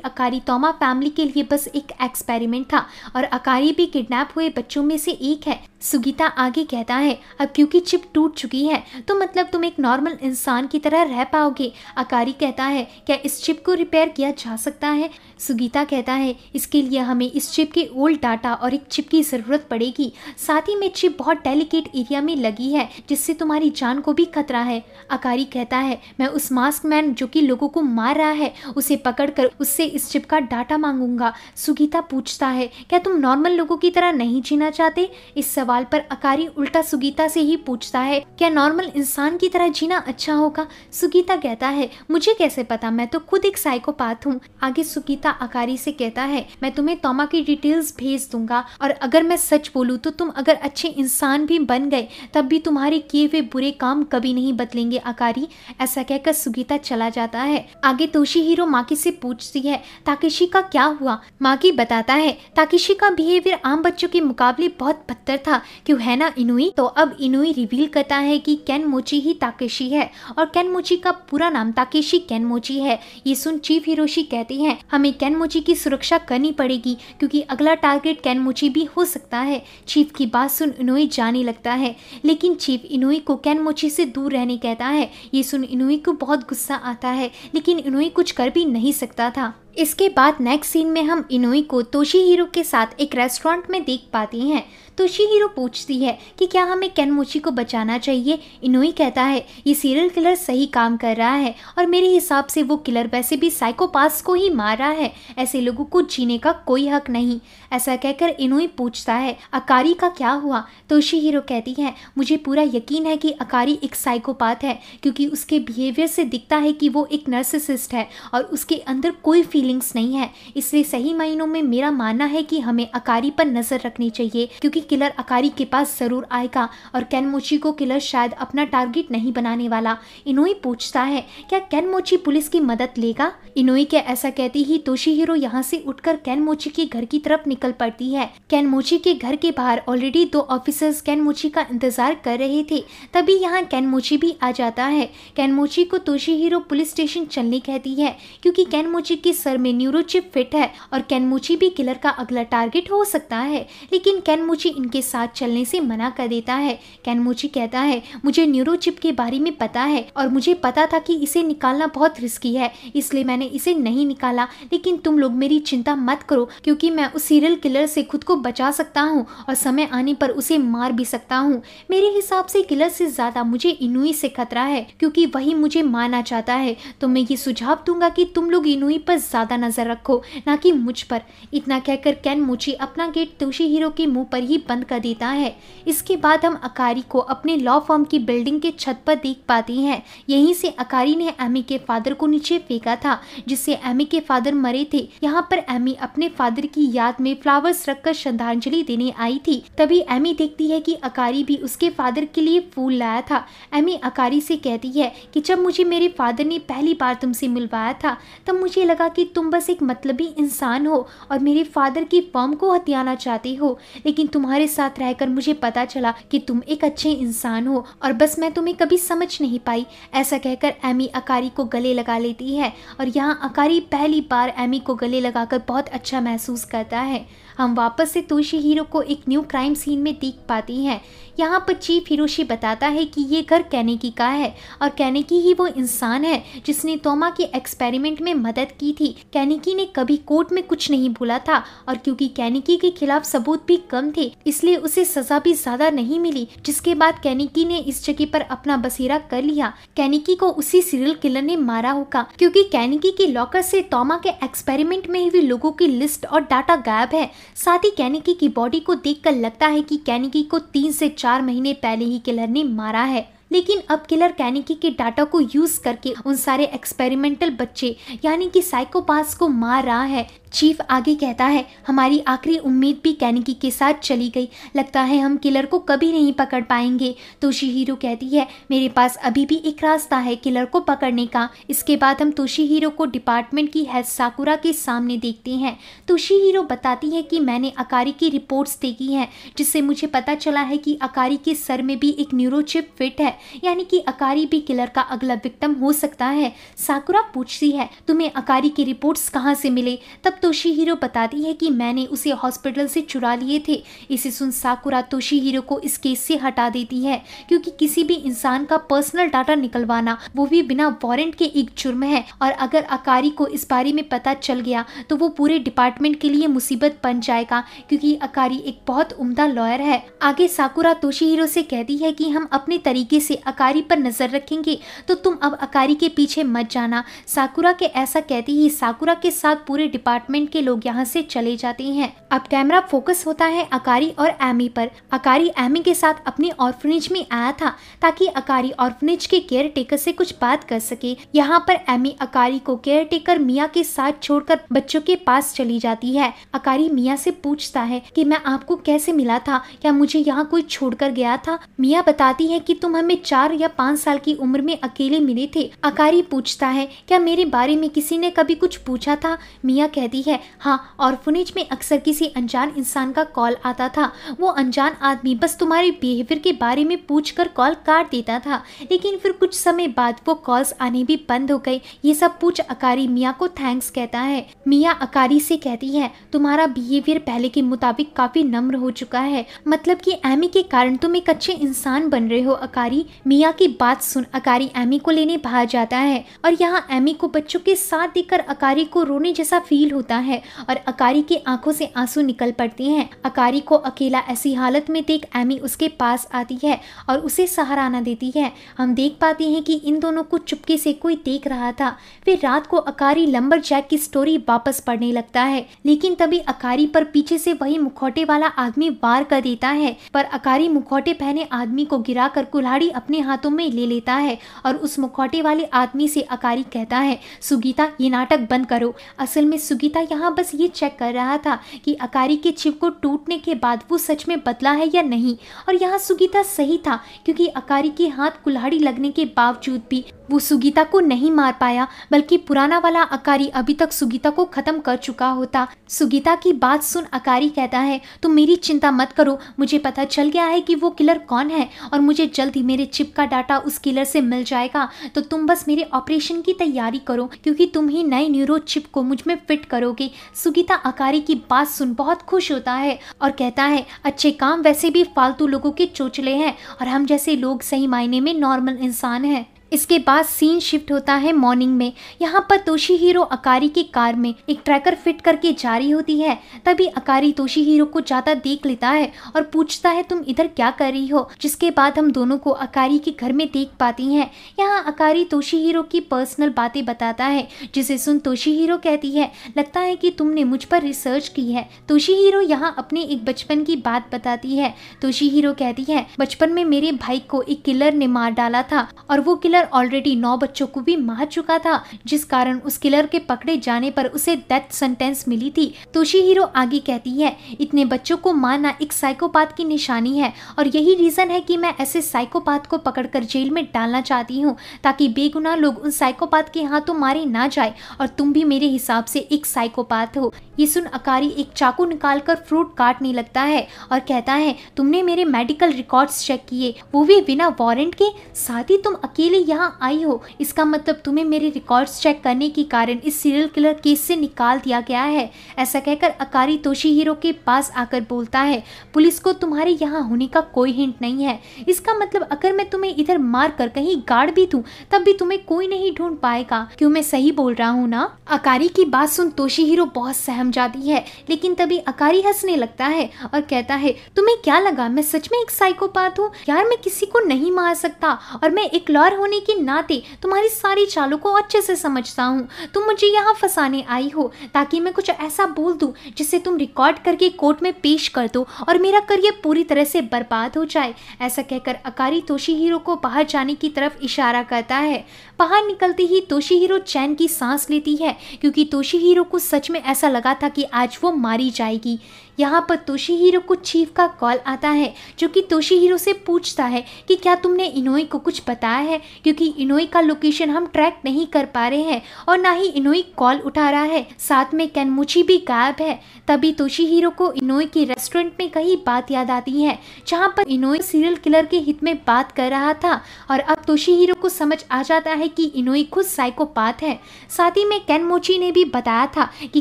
अकारी तोमा फैमिली के लिए बस एक एक्सपेरिमेंट था और अकारी भी किडनैप हुए बच्चों में से एक है। सुगीता आगे कहता है अब क्योंकि चिप टूट चुकी है तो मतलब तुम एक नॉर्मल इंसान की तरह रह पाओगे। अकारी कहता है क्या इस चिप को रिपेयर किया जा सकता है। सुगीता कहता है इसके लिए हमें इस चिप के ओल्ड डाटा और एक चिप की जरूरत पड़ेगी। साथ ही में चिप बहुत डेलिकेट एरिया में लगी है जिससे तुम्हारी जान को भी खतरा है। अकारी कहता है मैं उस मास्क मैन जो कि लोगों को मार रहा है उसे पकड़कर उससे इस चिप का डाटा मांगूंगा। सुगीता पूछता है क्या तुम नॉर्मल लोगों की तरह नहीं जीना चाहते। इस सवाल पर अकारी उल्टा सुगीता से ही पूछता है क्या नॉर्मल इंसान की तरह जीना अच्छा होगा। सुगीता कहता है मुझे कैसे पता, मैं तो खुद एक साइकोपाथ हूँ। आगे सुगीता अकारी से कहता है मैं तुम्हें तोमा की डिटेल्स भेज दूंगा और अगर मैं सच बोलूँ तो तुम अगर अच्छे इंसान भी बन गए तब भी तुम्हारे किए हुए बुरे काम कभी नहीं बदलेंगे अकारी। ऐसा कहकर सुगीता चला जाता है। आगे तोशीहिरो माकी से पूछती है ताकेशी का क्या हुआ। माकी बताता है ताकेशी का बिहेवियर आम बच्चों के मुकाबले बहुत बदतर था, क्यों है ना इनुई। तो अब इनुई रिवील करता है कि केनमोची ही ताकेशी है और केनमोची का पूरा नाम ताकेशी केनमोची है। ये सुन चीफ हिरोशी कहते हैं हमें केनमोची की सुरक्षा करनी पड़ेगी क्योंकि अगला टारगेट केनमोची भी हो सकता है। चीफ की बात सुन इनुई जाने लगता है, लेकिन चीफ इनुई को केनमोची से दूर रहने कहता है। ये सुन इनुई को बहुत गुस्सा आता है, लेकिन इनुई कुछ कर भी नहीं सकता था। इसके बाद नेक्स्ट सीन में हम इनुई को तोशीहिरो के साथ एक रेस्टोरेंट में देख पाते हैं। तोशीहिरो पूछती है कि क्या हमें केनमोची को बचाना चाहिए। इनुई कहता है ये सीरियल किलर सही काम कर रहा है और मेरे हिसाब से वो किलर वैसे भी साइकोपाथ्स को ही मार रहा है, ऐसे लोगों को जीने का कोई हक नहीं। ऐसा कहकर इनुई पूछता है अकारी का क्या हुआ। तोशीहिरो कहती है मुझे पूरा यकीन है कि अकारी एक साइकोपाथ है क्योंकि उसके बिहेवियर से दिखता है कि वो एक नार्सिसिस्ट है और उसके अंदर कोई फीलिंग्स नहीं है। इसलिए सही मायनों में मेरा मानना है कि हमें अकारी पर नजर रखनी चाहिए क्योंकि किलर अकारी के पास जरूर आएगा और केनमोची को किलर शायद अपना टारगेट नहीं बनाने वाला। इनुई पूछता है क्या केनमोची पुलिस की मदद लेगा। इनुई के ऐसा कहते ही तोशीहिरो यहाँ से उठकर केनमोची के घर की तरफ निकल पड़ती है। केनमोची के घर के बाहर ऑलरेडी 2 ऑफिसर्स केनमोची का इंतजार कर रहे थे। तभी यहाँ केनमोची भी आ जाता है। केनमोची को तोशीहिरो पुलिस स्टेशन चलने कहती है क्योंकि केनमोची के सर में न्यूरोचिप फिट है और केनमोची भी किलर का अगला टारगेट हो सकता है, लेकिन केनमोची इनके साथ चलने से मना कर देता है। केनमोची कहता है मुझे न्यूरोचिप के बारे में पता है और मुझे पता था कि इसे निकालना बहुत रिस्की है, इसलिए मैंने इसे नहीं निकाला। लेकिन तुम लोग मेरी चिंता मत करो क्योंकि मैं उस सीरियल किलर से खुद को बचा सकता हूँ और समय आने पर उसे मार भी सकता हूँ। मेरे हिसाब से किलर से ज्यादा मुझे इनुई से खतरा है क्योंकि वही मुझे मारना चाहता है। तो मैं ये सुझाव दूंगा कि तुम लोग इनुई पर ज्यादा नजर रखो, ना कि मुझ पर। इतना कहकर केनमोची अपना गेट तोशीहिरो के मुंह पर ही बंद कर देता है। इसके बाद हम अकारी को अपने लॉ फर्म की बिल्डिंग के छत पर देख पाते हैं। यहीं से अकारी ने एमी के फादर को नीचे फेंका था जिससे एमी के फादर मरे थे। यहाँ पर एमी अपने फादर की याद में फ्लावर्स रखकर श्रद्धांजलि देने आई थी। तभी एमी देखती है कि अकारी भी उसके फादर के लिए फूल लाया था। एमी अकारी से कहती है कि जब मुझे मेरे फादर ने पहली बार तुमसे मिलवाया था तब मुझे लगा कि तुम बस एक मतलबी इंसान हो और मेरे फादर की फर्म को हथियाना चाहते हो, लेकिन तुम्हारे साथ रहकर मुझे पता चला कि तुम एक अच्छे इंसान हो और बस मैं तुम्हें कभी समझ नहीं पाई। ऐसा कहकर एमी अकारी को गले लगा लेती है और यहाँ अकारी पहली बार एमी को गले लगाकर बहुत अच्छा महसूस करता है। हम वापस से तोशिहीरो को एक न्यू क्राइम सीन में देख पाती हैं। यहाँ पर चीफ हिरोशी बताता है कि ये घर कैनेकी का है और कैनेकी ही वो इंसान है जिसने तोमा के एक्सपेरिमेंट में मदद की थी। कैनेकी ने कभी कोर्ट में कुछ नहीं भूला था और क्योंकि कैनेकी के खिलाफ सबूत भी कम थे इसलिए उसे सजा भी ज्यादा नहीं मिली, जिसके बाद कैनेकी ने इस जगह पर अपना बसेरा कर लिया। कैनेकी को उसी सीरियल किलर ने मारा होगा क्योंकि कैनेकी के लॉकर से तोमा के एक्सपेरिमेंट में हुए लोगों की लिस्ट और डाटा गायब है। साथ ही कैनेकी की बॉडी को देखकर लगता है कि कैनेकी को 3 से 4 महीने पहले ही किलर ने मारा है, लेकिन अब किलर कैनेकी के डाटा को यूज करके उन सारे एक्सपेरिमेंटल बच्चे यानी कि साइकोपाथ्स को मार रहा है। चीफ आगे कहता है, हमारी आखिरी उम्मीद भी कैनेकी के साथ चली गई, लगता है हम किलर को कभी नहीं पकड़ पाएंगे। तोशिहीरो कहती है, मेरे पास अभी भी एक रास्ता है किलर को पकड़ने का। इसके बाद हम तोशिहीरो को डिपार्टमेंट की हेड साकुरा के सामने देखते हैं। तोशिहीरो बताती है कि मैंने अकारी की रिपोर्ट्स देखी हैं जिससे मुझे पता चला है कि अकारी के सर में भी एक न्यूरोचिप फिट है, यानी कि अकारी भी किलर का अगला विक्टिम हो सकता है। साकुरा पूछती है, तुम्हें अकारी की रिपोर्ट्स कहाँ से मिले? तब तोशिहीरो बताती है कि मैंने उसे हॉस्पिटल से चुरा लिए थे। इसे सुन साकुरा तोशिहीरो को इस केस से हटा देती है क्योंकि किसी भी इंसान का पर्सनल डाटा निकलवाना वो भी बिना वारंट के एक जुर्म है और अगर अकारी को इस बारे में पता चल गया तो वो पूरे डिपार्टमेंट के लिए मुसीबत बन जाएगा क्योंकि अकारी एक बहुत उम्दा लॉयर है। आगे साकुरा तोशिहीरो से कहती है कि हम अपने तरीके से अकारी पर नजर रखेंगे तो तुम अब अकारी के पीछे मत जाना। साकुरा के ऐसा कहती ही साकुरा के साथ पूरे डिपार्टमेंट के लोग यहाँ से चले जाते हैं। अब कैमरा फोकस होता है अकारी और एमी पर। अकारी एमी के साथ अपने ऑर्फनेज में आया था ताकि अकारी ऑर्फनेज के केयर टेकर से कुछ बात कर सके। यहाँ पर एमी अकारी को केयर टेकर मिया के साथ छोड़कर बच्चों के पास चली जाती है। अकारी मिया से पूछता है कि मैं आपको कैसे मिला था, क्या मुझे यहाँ कोई छोड़कर गया था? मिया बताती है कि तुम हमें 4 या 5 साल की उम्र में अकेले मिले थे। अकारी पूछता है, क्या मेरे बारे में किसी ने कभी कुछ पूछा था? मिया कहती है, हाँ, ऑर्फनेज में अक्सर किसी अनजान इंसान का कॉल आता था। वो अनजान आदमी बस तुम्हारे बिहेवियर के बारे में पूछकर कॉल काट देता था, लेकिन फिर कुछ समय बाद वो कॉल्स आने भी बंद हो गए। ये सब पूछ अकारी मिया को थैंक्स कहता है। मिया अकारी से कहती है, तुम्हारा बिहेवियर पहले के मुताबिक काफी नम्र हो चुका है, मतलब कि एमी के कारण तुम एक अच्छे इंसान बन रहे हो। अकारी मिया की बात सुन अकारी एमी को लेने बाहर जाता है और यहाँ एमी को बच्चों के साथ देखकर अकारी को रोने जैसा फील होता है और अकारी की आंखों से आंसू निकल पड़ते हैं। अकारी को अकेला ऐसी हालत में देख एमी उसके पास आती है और उसे सहाराना देती है। हम देख पाते हैं कि इन दोनों को चुपके से कोई देख रहा था। फिर रात को अकारी लंबरजैक की स्टोरी वापस पढ़ने लगता है, लेकिन तभी अकारी पर पीछे से वही मुखौटे वाला आदमी वार कर देता है, पर अकारी मुखौटे पहने आदमी को गिराकर कुल्हाड़ी अपने हाथों में ले लेता है और उस मुखौटे वाले आदमी से अकारी कहता है, सुगीता ये नाटक बंद करो। असल में सुगीता यहाँ बस ये चेक कर रहा था कि अकारी के चिप को टूटने के बाद वो सच में बदला है या नहीं, और यहाँ सुगीता सही था क्योंकि अकारी के हाथ कुल्हाड़ी लगने के बावजूद भी वो सुगीता को नहीं मार पाया, बल्कि पुराना वाला अकारी अभी तक सुगीता को खत्म कर चुका होता। सुगीता की बात सुन अकारी कहता है, तुम मेरी चिंता मत करो, मुझे पता चल गया है कि वो किलर कौन है और मुझे जल्द ही मेरे चिप का डाटा उस किलर से मिल जाएगा। तो तुम बस मेरे ऑपरेशन की तैयारी करो क्योंकि तुम ही नए न्यूरो चिप को मुझ में फिट करोगे। सुगीता अकारी की बात सुन बहुत खुश होता है और कहता है, अच्छे काम, वैसे भी फालतू लोगों के चोचले हैं और हम जैसे लोग सही मायने में नॉर्मल इंसान हैं। इसके बाद सीन शिफ्ट होता है मॉर्निंग में। यहाँ पर तोशिहीरो अकारी की कार में एक ट्रैकर फिट करके जा रही होती है। तभी अकारी तोशिहीरो को जाता देख लेता है और पूछता है, तुम इधर क्या कर रही हो? जिसके बाद हम दोनों को अकारी के घर में देख पाती हैं। यहाँ अकारी तोशिहीरो की पर्सनल बातें बताता है, जिसे सुन तोशिहीरो कहती है, लगता है कि तुमने मुझ पर रिसर्च की है। तोशिहीरो यहाँ अपने एक बचपन की बात बताती है। तोशिहीरो कहती है, बचपन में मेरे भाई को एक किलर ने मार डाला था और वो किलर किलर ऑलरेडी 9 बच्चों को भी मार चुका था, जिस कारण उस किलर के पकड़े जाने पर उसे डेथ सेंटेंस मिली थी। तोशिहीरो आगे कहती है, इतने बच्चों को मारना एक साइकोपाथ की निशानी है और यही रीजन है कि मैं ऐसे साइकोपाथ को पकड़कर जेल में डालना चाहती हूँ, ताकि बेगुनाह लोग उन साइकोपाथ के हाथों मारे ना जाए और तुम भी मेरे हिसाब से एक साइकोपाथ हो। ये सुन अकारी एक चाकू निकालकर फ्रूट काटने लगता है और कहता है, तुमने मेरे मेडिकल रिकॉर्ड्स चेक किए, वो भी बिना वारंट के, साथ ही तुम अकेले यहाँ आई हो, इसका मतलब तुम्हें मेरे रिकॉर्ड्स चेक करने के कारण इस सीरियल किलर केस से निकाल दिया गया है। ऐसा कहकर अकारी तोशिहीरो के पास आकर बोलता है, पुलिस को तुम्हारे यहाँ होने का कोई हिंट नहीं है, इसका मतलब अगर मैं तुम्हें इधर मार कर कहीं गाड़ भी दूं तब भी तुम्हें कोई नहीं ढूंढ पाएगा। क्यों मैं सही बोल रहा हूँ ना? अकारी की बात सुन तोशिहीरो बहुत सहम जाती है, लेकिन तभी अकारी हंसने लगता है और कहता है, तुम्हें क्या लगा मैं सच में एक साइकोपाथ हूँ? यार मैं किसी को नहीं मार सकता और मैं एक लॉयर होने के नाते तुम्हारी सारी चालों को अच्छे से समझता हूँ। तुम मुझे यहाँ फंसाने आई हो ताकि मैं कुछ ऐसा बोल दूं जिसे तुम रिकॉर्ड करके कोर्ट में पेश कर दो और मेरा करियर पूरी तरह से बर्बाद हो जाए। ऐसा कहकर अकारी तोशिहीरो को बाहर जाने की तरफ इशारा करता है। बाहर निकलते ही तोशिहीरो चैन की सांस लेती है, क्योंकि तोशिहीरो को सच में ऐसा लगा था कि आज वो मारी जाएगी। यहाँ पर तोशिहीरो को चीफ का कॉल आता है, जो कि तोशिहीरो से पूछता है कि क्या तुमने इनोई को कुछ बताया है, क्योंकि इनोई का लोकेशन हम ट्रैक नहीं कर पा रहे हैं और ना ही इनोई कॉल उठा रहा है, साथ में केनमुची भी गायब है। तभी तोशिहीरो को इनोई के रेस्टोरेंट में कही बात याद आती है, जहाँ पर इनोई सीरियल किलर के हित में बात कर रहा था और अब तोशिहीरो को समझ आ जाता है कि इनोई खुद साइकोपाथ है। साथ ही में केनमुची ने भी बताया था कि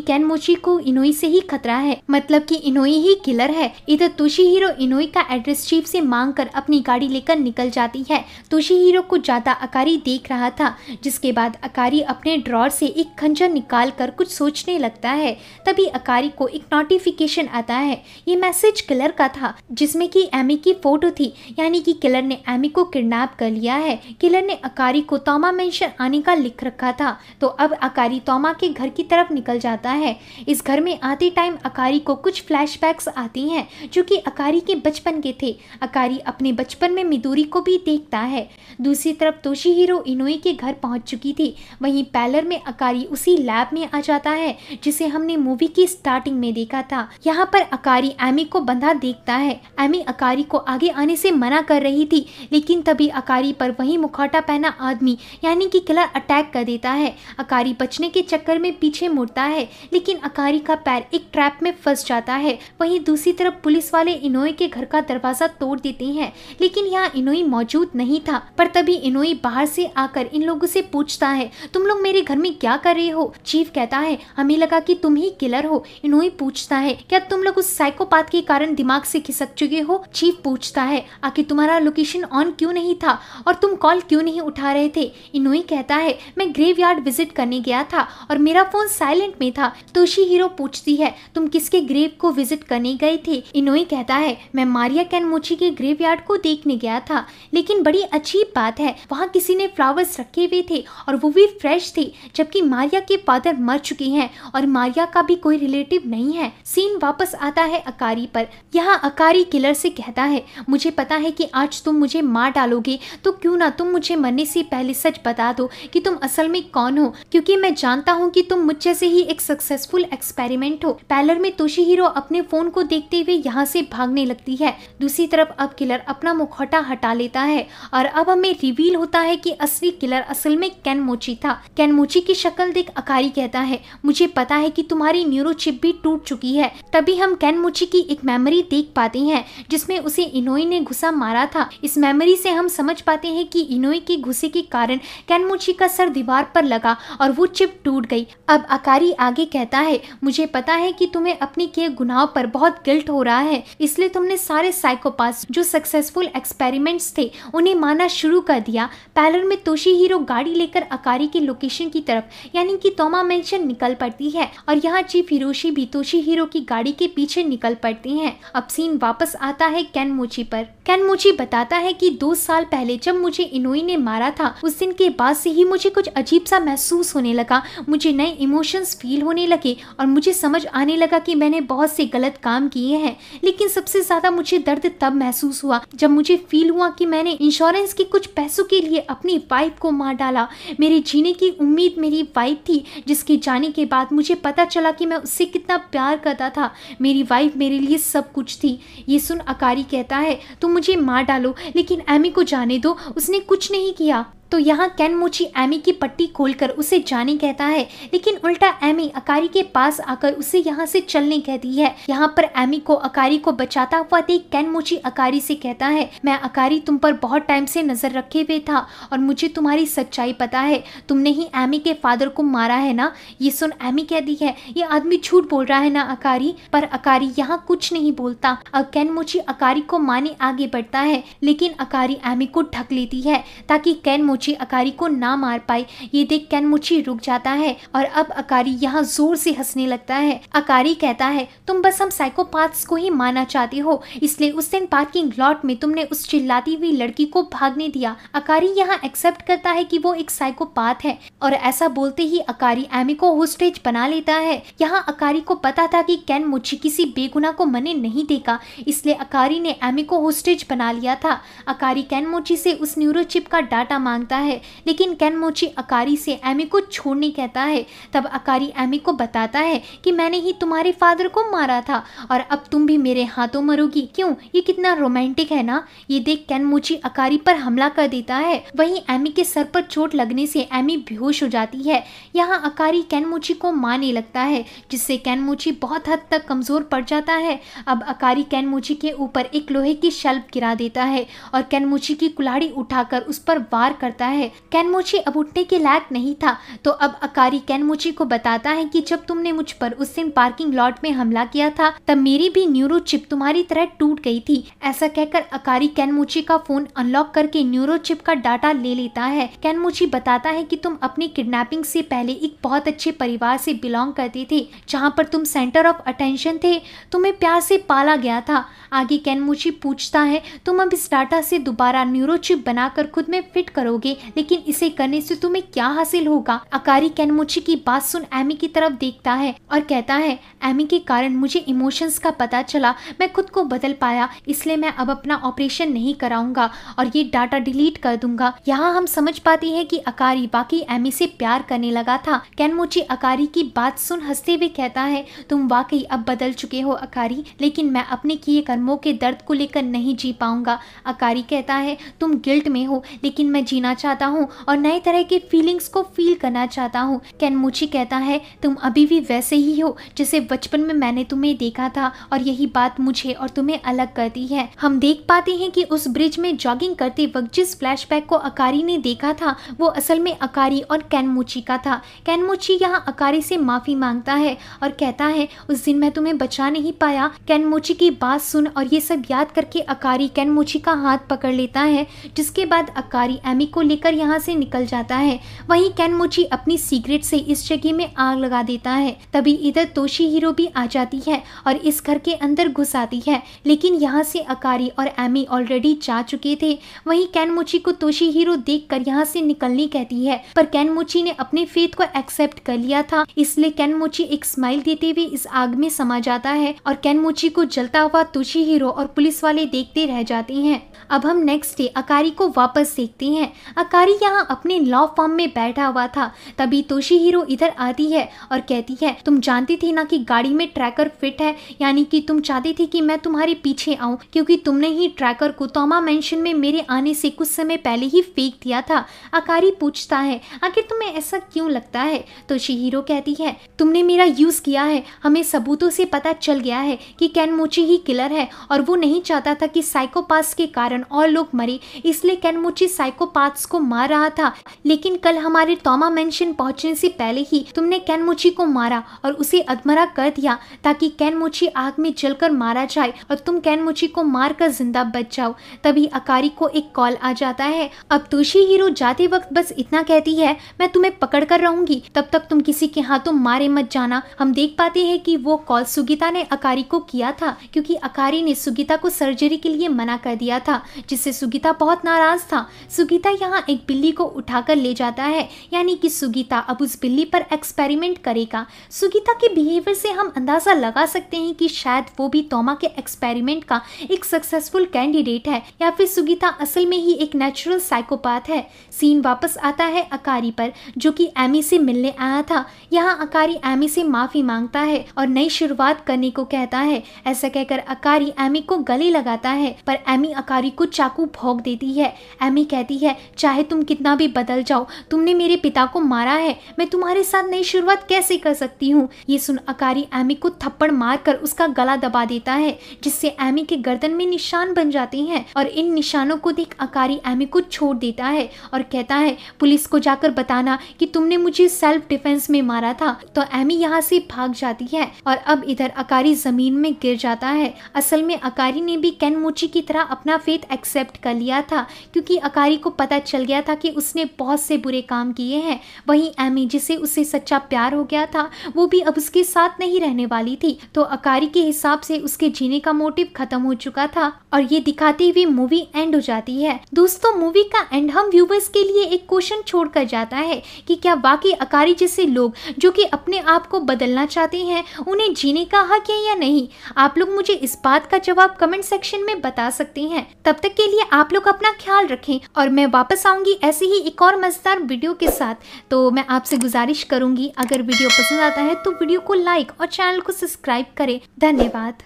केनमुची को इनोई से ही खतरा है, मतलब कि इनोई ही किलर है। इधर तोशिहीरो इनोई का एड्रेस चीफ से मांगकर अपनी गाड़ी लेकर निकल जाती है। तोशिहीरो को ज्यादा अकारी देख रहा था, जिसके बाद अकारी अपने ड्रॉर से एक खंजर निकाल कर कुछ सोचने लगता है। तभी अकारी को एक नोटिफिकेशन आता है। ये मैसेज किलर का था, जिसमें कि एमी की फोटो थी, यानी कि किलर ने एमी को किडनैप कर लिया है। किलर ने अकारी को तोमा मेंशन आने का लिख रखा था, तो अब अकारी तोमा के घर की तरफ निकल जाता है। इस घर में आते टाइम अकारी को कुछ फ्लैशबैक्स आती हैं, जो कि अकारी के बचपन के थे। अकारी अपने बचपन में मिदोरी को भी देखता है। दूसरी तरफ तोशिहीरो इनोई के घर पहुंच चुकी थी। वहीं पैलर में अकारी उसी लैब में आ जाता है जिसे हमने मूवी की स्टार्टिंग में देखा था। यहाँ पर अकारी एमी को बंधा देखता है। एमी अकारी को आगे आने से मना कर रही थी, लेकिन तभी अकारी पर वही मुखौटा पहना आदमी यानी कि किलर अटैक कर देता है। अकारी बचने के चक्कर में पीछे मुड़ता है, लेकिन अकारी का पैर एक ट्रैप में फंस जाता है। वहीं दूसरी तरफ पुलिस वाले इनोई के घर का दरवाजा तोड़ देते हैं, लेकिन यहाँ इनोई मौजूद नहीं था। पर तभी इनोई बाहर से आकर इन लोगों से पूछता है, तुम लोग मेरे घर में क्या कर रहे हो? चीफ कहता है, हमें लगा कि तुम ही किलर हो। इनोई पूछता है, क्या तुम लोग उस साइकोपाथ के कारण दिमाग से खिसक चुके हो? चीफ पूछता है, आखिर तुम्हारा लोकेशन ऑन क्यों नहीं था और तुम कॉल क्यों नहीं उठा रहे थे? इनोई कहता है, मैं ग्रेवयार्ड विजिट करने गया था और मेरा फोन साइलेंट में था। तोशिहीरो पूछती है, तुम किसके ग्रेव को विजिट करने गए थे? इनोई कहता है, मैं मारिया केनमुची के ग्रेवयार्ड को देखने गया था, लेकिन बड़ी अजीब बात है, वहाँ किसी ने फ्लावर्स रखे हुए थे और वो भी फ्रेश थे, जबकि मारिया के फादर मर चुके हैं और मारिया का भी कोई रिलेटिव नहीं है। सीन वापस आता है अकारी पर। यहाँ अकारी किलर से कहता है, मुझे पता है कि आज तुम मुझे मार डालोगे, तो क्यों ना तुम मुझे मरने से पहले सच बता दो कि तुम असल में कौन हो, क्योंकि मैं जानता हूँ कि तुम मुझ जैसे ही एक सक्सेसफुल एक्सपेरिमेंट हो। पैलर में तोशिहीरो अपने फोन को देखते हुए यहाँ से भागने लगती है। दूसरी तरफ अब किलर अपना मुखौटा हटा लेता है और अब हमें रिवील होता है कि असली किलर असल में केनमुची था। केनमुची की शक्ल देख अकारी कहता है, मुझे पता है कि तुम्हारी न्यूरो चिप भी टूट चुकी है। तभी हम केनमुची की एक मेमोरी देख पाते हैं, जिसमें उसे इनोई ने घुसा मारा था। इस मेमोरी से हम समझ पाते हैं कि इनोई के घुसे के कारण केनमुची का सर दीवार पर लगा और वो चिप टूट गई। अब अकारी आगे कहता है, मुझे पता है कि तुम्हें अपने किए गुनाहों पर बहुत गिल्ट हो रहा है, इसलिए तुमने सारे साइकोपाथ्स जो सक्सेसफुल एक्सपेरिमेंट्स थे उन्हें मारना शुरू कर दिया। पैलर में तोशिहीरो गाड़ी लेकर अकारी के लोकेशन की तरफ यानी कि तोमा मेंशन निकल पड़ती है और यहाँ चीफ हिरोशी भी तोशिहीरो की गाड़ी के पीछे निकल पड़ते हैं। अब सीन वापस आता है केनमुची पर। केनमुची बताता है कि 2 साल पहले जब मुझे इनोई ने मारा था, उस दिन के बाद से ही मुझे कुछ अजीब सा महसूस होने लगा। मुझे नए इमोशंस फील होने लगे और मुझे समझ आने लगा कि मैंने बहुत से गलत काम किए हैं। लेकिन सबसे ज़्यादा मुझे दर्द तब महसूस हुआ जब मुझे फील हुआ कि मैंने इंश्योरेंस के कुछ पैसों के लिए अपनी वाइफ को मार डाला। मेरे जीने की उम्मीद मेरी वाइफ थी, जिसके जाने के बाद मुझे पता चला कि मैं उससे कितना प्यार करता था। मेरी वाइफ मेरे लिए सब कुछ थी। ये सुन अकारी कहता है, तुम मुझे मार डालो लेकिन एमी को जाने दो, उसने कुछ नहीं किया। तो यहाँ केनमोची एमी की पट्टी खोलकर उसे जाने कहता है, लेकिन उल्टा एमी अकारी के पास आकर उसे यहाँ से चलने कहती है। यहाँ पर एमी को अकारी को बचाता हुआ देख केनमोची अकारी से कहता है, मैं अकारी तुम पर बहुत टाइम से नजर रखे हुए था और मुझे तुम्हारी सच्चाई पता है। तुमने ही एमी के फादर को मारा है ना। ये सुन एमी कहती है, ये आदमी झूठ बोल रहा है ना अकारी। पर अकारी यहाँ कुछ नहीं बोलता। अब केनमोची अकारी को मारने आगे बढ़ता है, लेकिन अकारी एमी को ढक लेती है ताकि केनमोची अकारी को ना मार पाए। ये देख केनमोची रुक जाता है और अब अकारी यहाँ जोर से हंसने लगता है। अकारी कहता है, तुम बस हम साइकोपाथ्स को ही मारना चाहते हो, इसलिए उस दिन पार्किंग लॉट में तुमने उस चिल्लाती हुई लड़की को भागने दिया। अकारी यहाँ एक्सेप्ट करता है कि वो एक साइकोपाथ है और ऐसा बोलते ही अकारी एमी को होस्टेज बना लेता है। यहाँ अकारी को पता था कि केनमोची किसी बेगुनाह को मरने नहीं देगा, इसलिए अकारी ने एमी को होस्टेज बना लिया था। अकारी केनमोची से उस न्यूरोचिप का डाटा मांगता है, लेकिन केनमोची अकारी से एमी को छोड़ने कहता है। तब अकारी एमी को बताता है कि मैंने ही तुम्हारे फादर को मारा था और अब तुम भी मेरे हाथों मरोगी। क्यों, ये कितना रोमांटिक है ना। ये देख केनमोची अकारी पर हमला कर देता है। वहीं एमी के सर पर चोट लगने से एमी बेहोश हो जाती है। यहाँ अकारी केनमोची को मारने लगता है, जिससे केनमोची बहुत हद तक कमजोर पड़ जाता है। अब अकारी केनमोची के ऊपर एक लोहे की शेल्फ गिरा देता है और केनमोची की कुल्हाड़ी उठाकर उस पर वार करता है। केनमोची अब उठने के लायक नहीं था, तो अब अकारी केनमोची को बताता है कि जब तुमने मुझ पर उस दिन पार्किंग लॉट में हमला किया था, तब मेरी भी न्यूरो चिप तुम्हारी तरह टूट गई थी। ऐसा कहकर अकारी केनमोची का फोन अनलॉक करके न्यूरो चिप का डाटा ले लेता है। केनमोची बताता है कि तुम अपनी किडनैपिंग से पहले एक बहुत अच्छे परिवार से बिलोंग करते थे, जहाँ पर तुम सेंटर ऑफ अटेंशन थे। तुम्हें प्यार से पाला गया था। आगे केनमोची पूछता है, तुम अब इस डाटा से दोबारा न्यूरो चिप बनाकर खुद में फिट करोगे, लेकिन इसे करने से तुम्हें क्या हासिल होगा। अकारी केनमोची की बात सुन एमी की तरफ देखता है और कहता है, एमी के कारण मुझे इमोशंस का पता चला, मैं खुद को बदल पाया, इसलिए मैं अब अपना ऑपरेशन नहीं कराऊंगा और ये डाटा डिलीट कर दूंगा। यहाँ हम समझ पाते हैं कि अकारी वाकई एमी से प्यार करने लगा था। केनमोची अकारी की बात सुन हंसते हुए कहता है, तुम वाकई अब बदल चुके हो अकारी, लेकिन मैं अपने किए कर्मों के दर्द को लेकर नहीं जी पाऊंगा। अकारी कहता है, तुम गिल्ट में हो, लेकिन मैं जीना चाहता हूँ और नए तरह के फीलिंग्स को फील करना चाहता हूँ। केनमोची कहता है, तुम अभी भी वैसे ही हो जैसे बचपन में मैंने तुम्हें देखा था और यही बात मुझे और तुम्हें अलग करती है। हम देख पाते हैं कि उस ब्रिज में जॉगिंग करते वक्त जिस फ्लैशबैक को अकारी ने देखा था, वो असल में अकारी और केनमोची का था। केनमोची यहाँ अकारी से माफी मांगता है और कहता है, उस दिन मैं तुम्हें बचा नहीं पाया। केनमोची की बात सुन और ये सब याद करके अकारी केनमोची का हाथ पकड़ लेता है, जिसके बाद अकारी एमी को लेकर यहाँ से निकल जाता है। वहीं केनमोची अपनी सिगरेट से इस जगह में आग लगा देता है। तभी इधर तोशीहिरो भी आ जाती है और इस घर के अंदर घुस आती है, लेकिन यहाँ से अकारी और एमी ऑलरेडी जा चुके थे। वहीं केनमोची को तोशीहिरो देखकर यहाँ से निकलने कहती है, पर केनमोची ने अपने फेथ को एक्सेप्ट कर लिया था, इसलिए केनमोची एक स्माइल देते हुए इस आग में समा जाता है और केनमोची को जलता हुआ तोशीहिरो और पुलिस वाले देखते रह जाते हैं। अब हम नेक्स्ट डे अकारी को वापस देखते हैं। अकारी यहाँ अपने लॉ फॉर्म में बैठा हुआ था, तभी तोशीहिरो इधर आती है और कहती है, तुम जानती थी ना कि गाड़ी में ट्रैकर फिट है, यानी कि तुम चाहती थी कि मैं तुम्हारे पीछे आऊं, क्योंकि तुमने ही ट्रैकर को तोमा मेंशन में मेरे आने से कुछ समय पहले ही फेंक दिया था। अकारी पूछता है, आखिर तुम्हें ऐसा क्यों लगता है। तोशीहिरो कहती है, तुमने मेरा यूज किया है, हमें सबूतों से पता चल गया है कि केनमोची ही किलर है और वो नहीं चाहता था कि साइकोपाथ्स के कारण और लोग मरे, इसलिए केनमोची साइकोपाथ्स को मार रहा था। लेकिन कल हमारे तोमा मेंशन पहुंचने से पहले ही तुमने केनमोची को मारा और उसे अधमरा कर दिया ताकि केनमोची आग में जलकर मारा जाए और तुम केनमोची को मारकर जिंदा बच जाओ। तभी अकारी को एक कॉल आ जाता है। अब तोशीहिरो जाते वक्त बस इतना कहती है, मैं तुम्हें पकड़ कर रहूंगी, तब तक तुम किसी के हाथों मारे मत जाना। हम देख पाते हैं कि वो कॉल सुगीता ने अकारी को किया था, क्योंकि अकारी ने सुगीता को सर्जरी के लिए मना कर दिया था, जिससे सुगीता बहुत नाराज था। सुगीता यहाँ यहाँ एक बिल्ली को उठाकर ले जाता है, यानी कि सुगीता अब उस बिल्ली पर एक्सपेरिमेंट करेगा। सुगीता के बिहेवियर से हम अंदाजा लगा सकते हैं कि शायद वो भी तोमा के एक्सपेरिमेंट का एक सक्सेसफुल कैंडिडेट है, या फिर सुगीता असल में ही एक नेचुरल साइकोपाथ है। सीन वापस आता है अकारी पर, जो कि एमी से मिलने आया था। यहाँ अकारी एमी से माफी मांगता है और नई शुरुआत करने को कहता है। ऐसा कहकर अकारी एमी को गले लगाता है, पर एमी अकारी को चाकू भोंक देती है। एमी कहती है, चाहे तुम कितना भी बदल जाओ, तुमने मेरे पिता को मारा है, मैं तुम्हारे साथ नई शुरुआत कैसे कर सकती हूँ। ये सुन अकारी एमी को थप्पड़ मारकर उसका गला दबा देता है, जिससे एमी के गर्दन में निशान बन जाते हैं। और इन निशानों को देख अकारी एमी को छोड़ देता है और कहता है, पुलिस को जाकर बताना कि तुमने मुझे सेल्फ डिफेंस में मारा था। तो एमी यहाँ से भाग जाती है और अब इधर अकारी जमीन में गिर जाता है। असल में अकारी ने भी केनमोची की तरह अपना फेथ एक्सेप्ट कर लिया था, क्योंकि अकारी को पता चल गया था कि उसने बहुत से बुरे काम किए हैं। वहीं एमी, जिसे उससे सच्चा प्यार हो गया था, वो भी अब उसके साथ नहीं रहने वाली थी। तो अकारी के हिसाब से उसके जीने का मोटिव खत्म हो चुका था और ये दिखाते हुए मूवी एंड हो जाती है। दोस्तों, मूवी का एंड हम व्यूवर्स के लिए एक क्वेश्चन छोड़कर जाता है कि क्या वाकई अकारी जैसे लोग जो कि अपने आप को बदलना चाहते हैं, उन्हें जीने का हक है या नहीं। आप लोग मुझे इस बात का जवाब कमेंट सेक्शन में बता सकते हैं। तब तक के लिए आप लोग अपना ख्याल रखें और मैं वापस आऊंगी ऐसे ही एक और मजेदार वीडियो के साथ। तो मैं आपसे गुजारिश करूंगी, अगर वीडियो पसंद आता है तो वीडियो को लाइक और चैनल को सब्सक्राइब करें। धन्यवाद।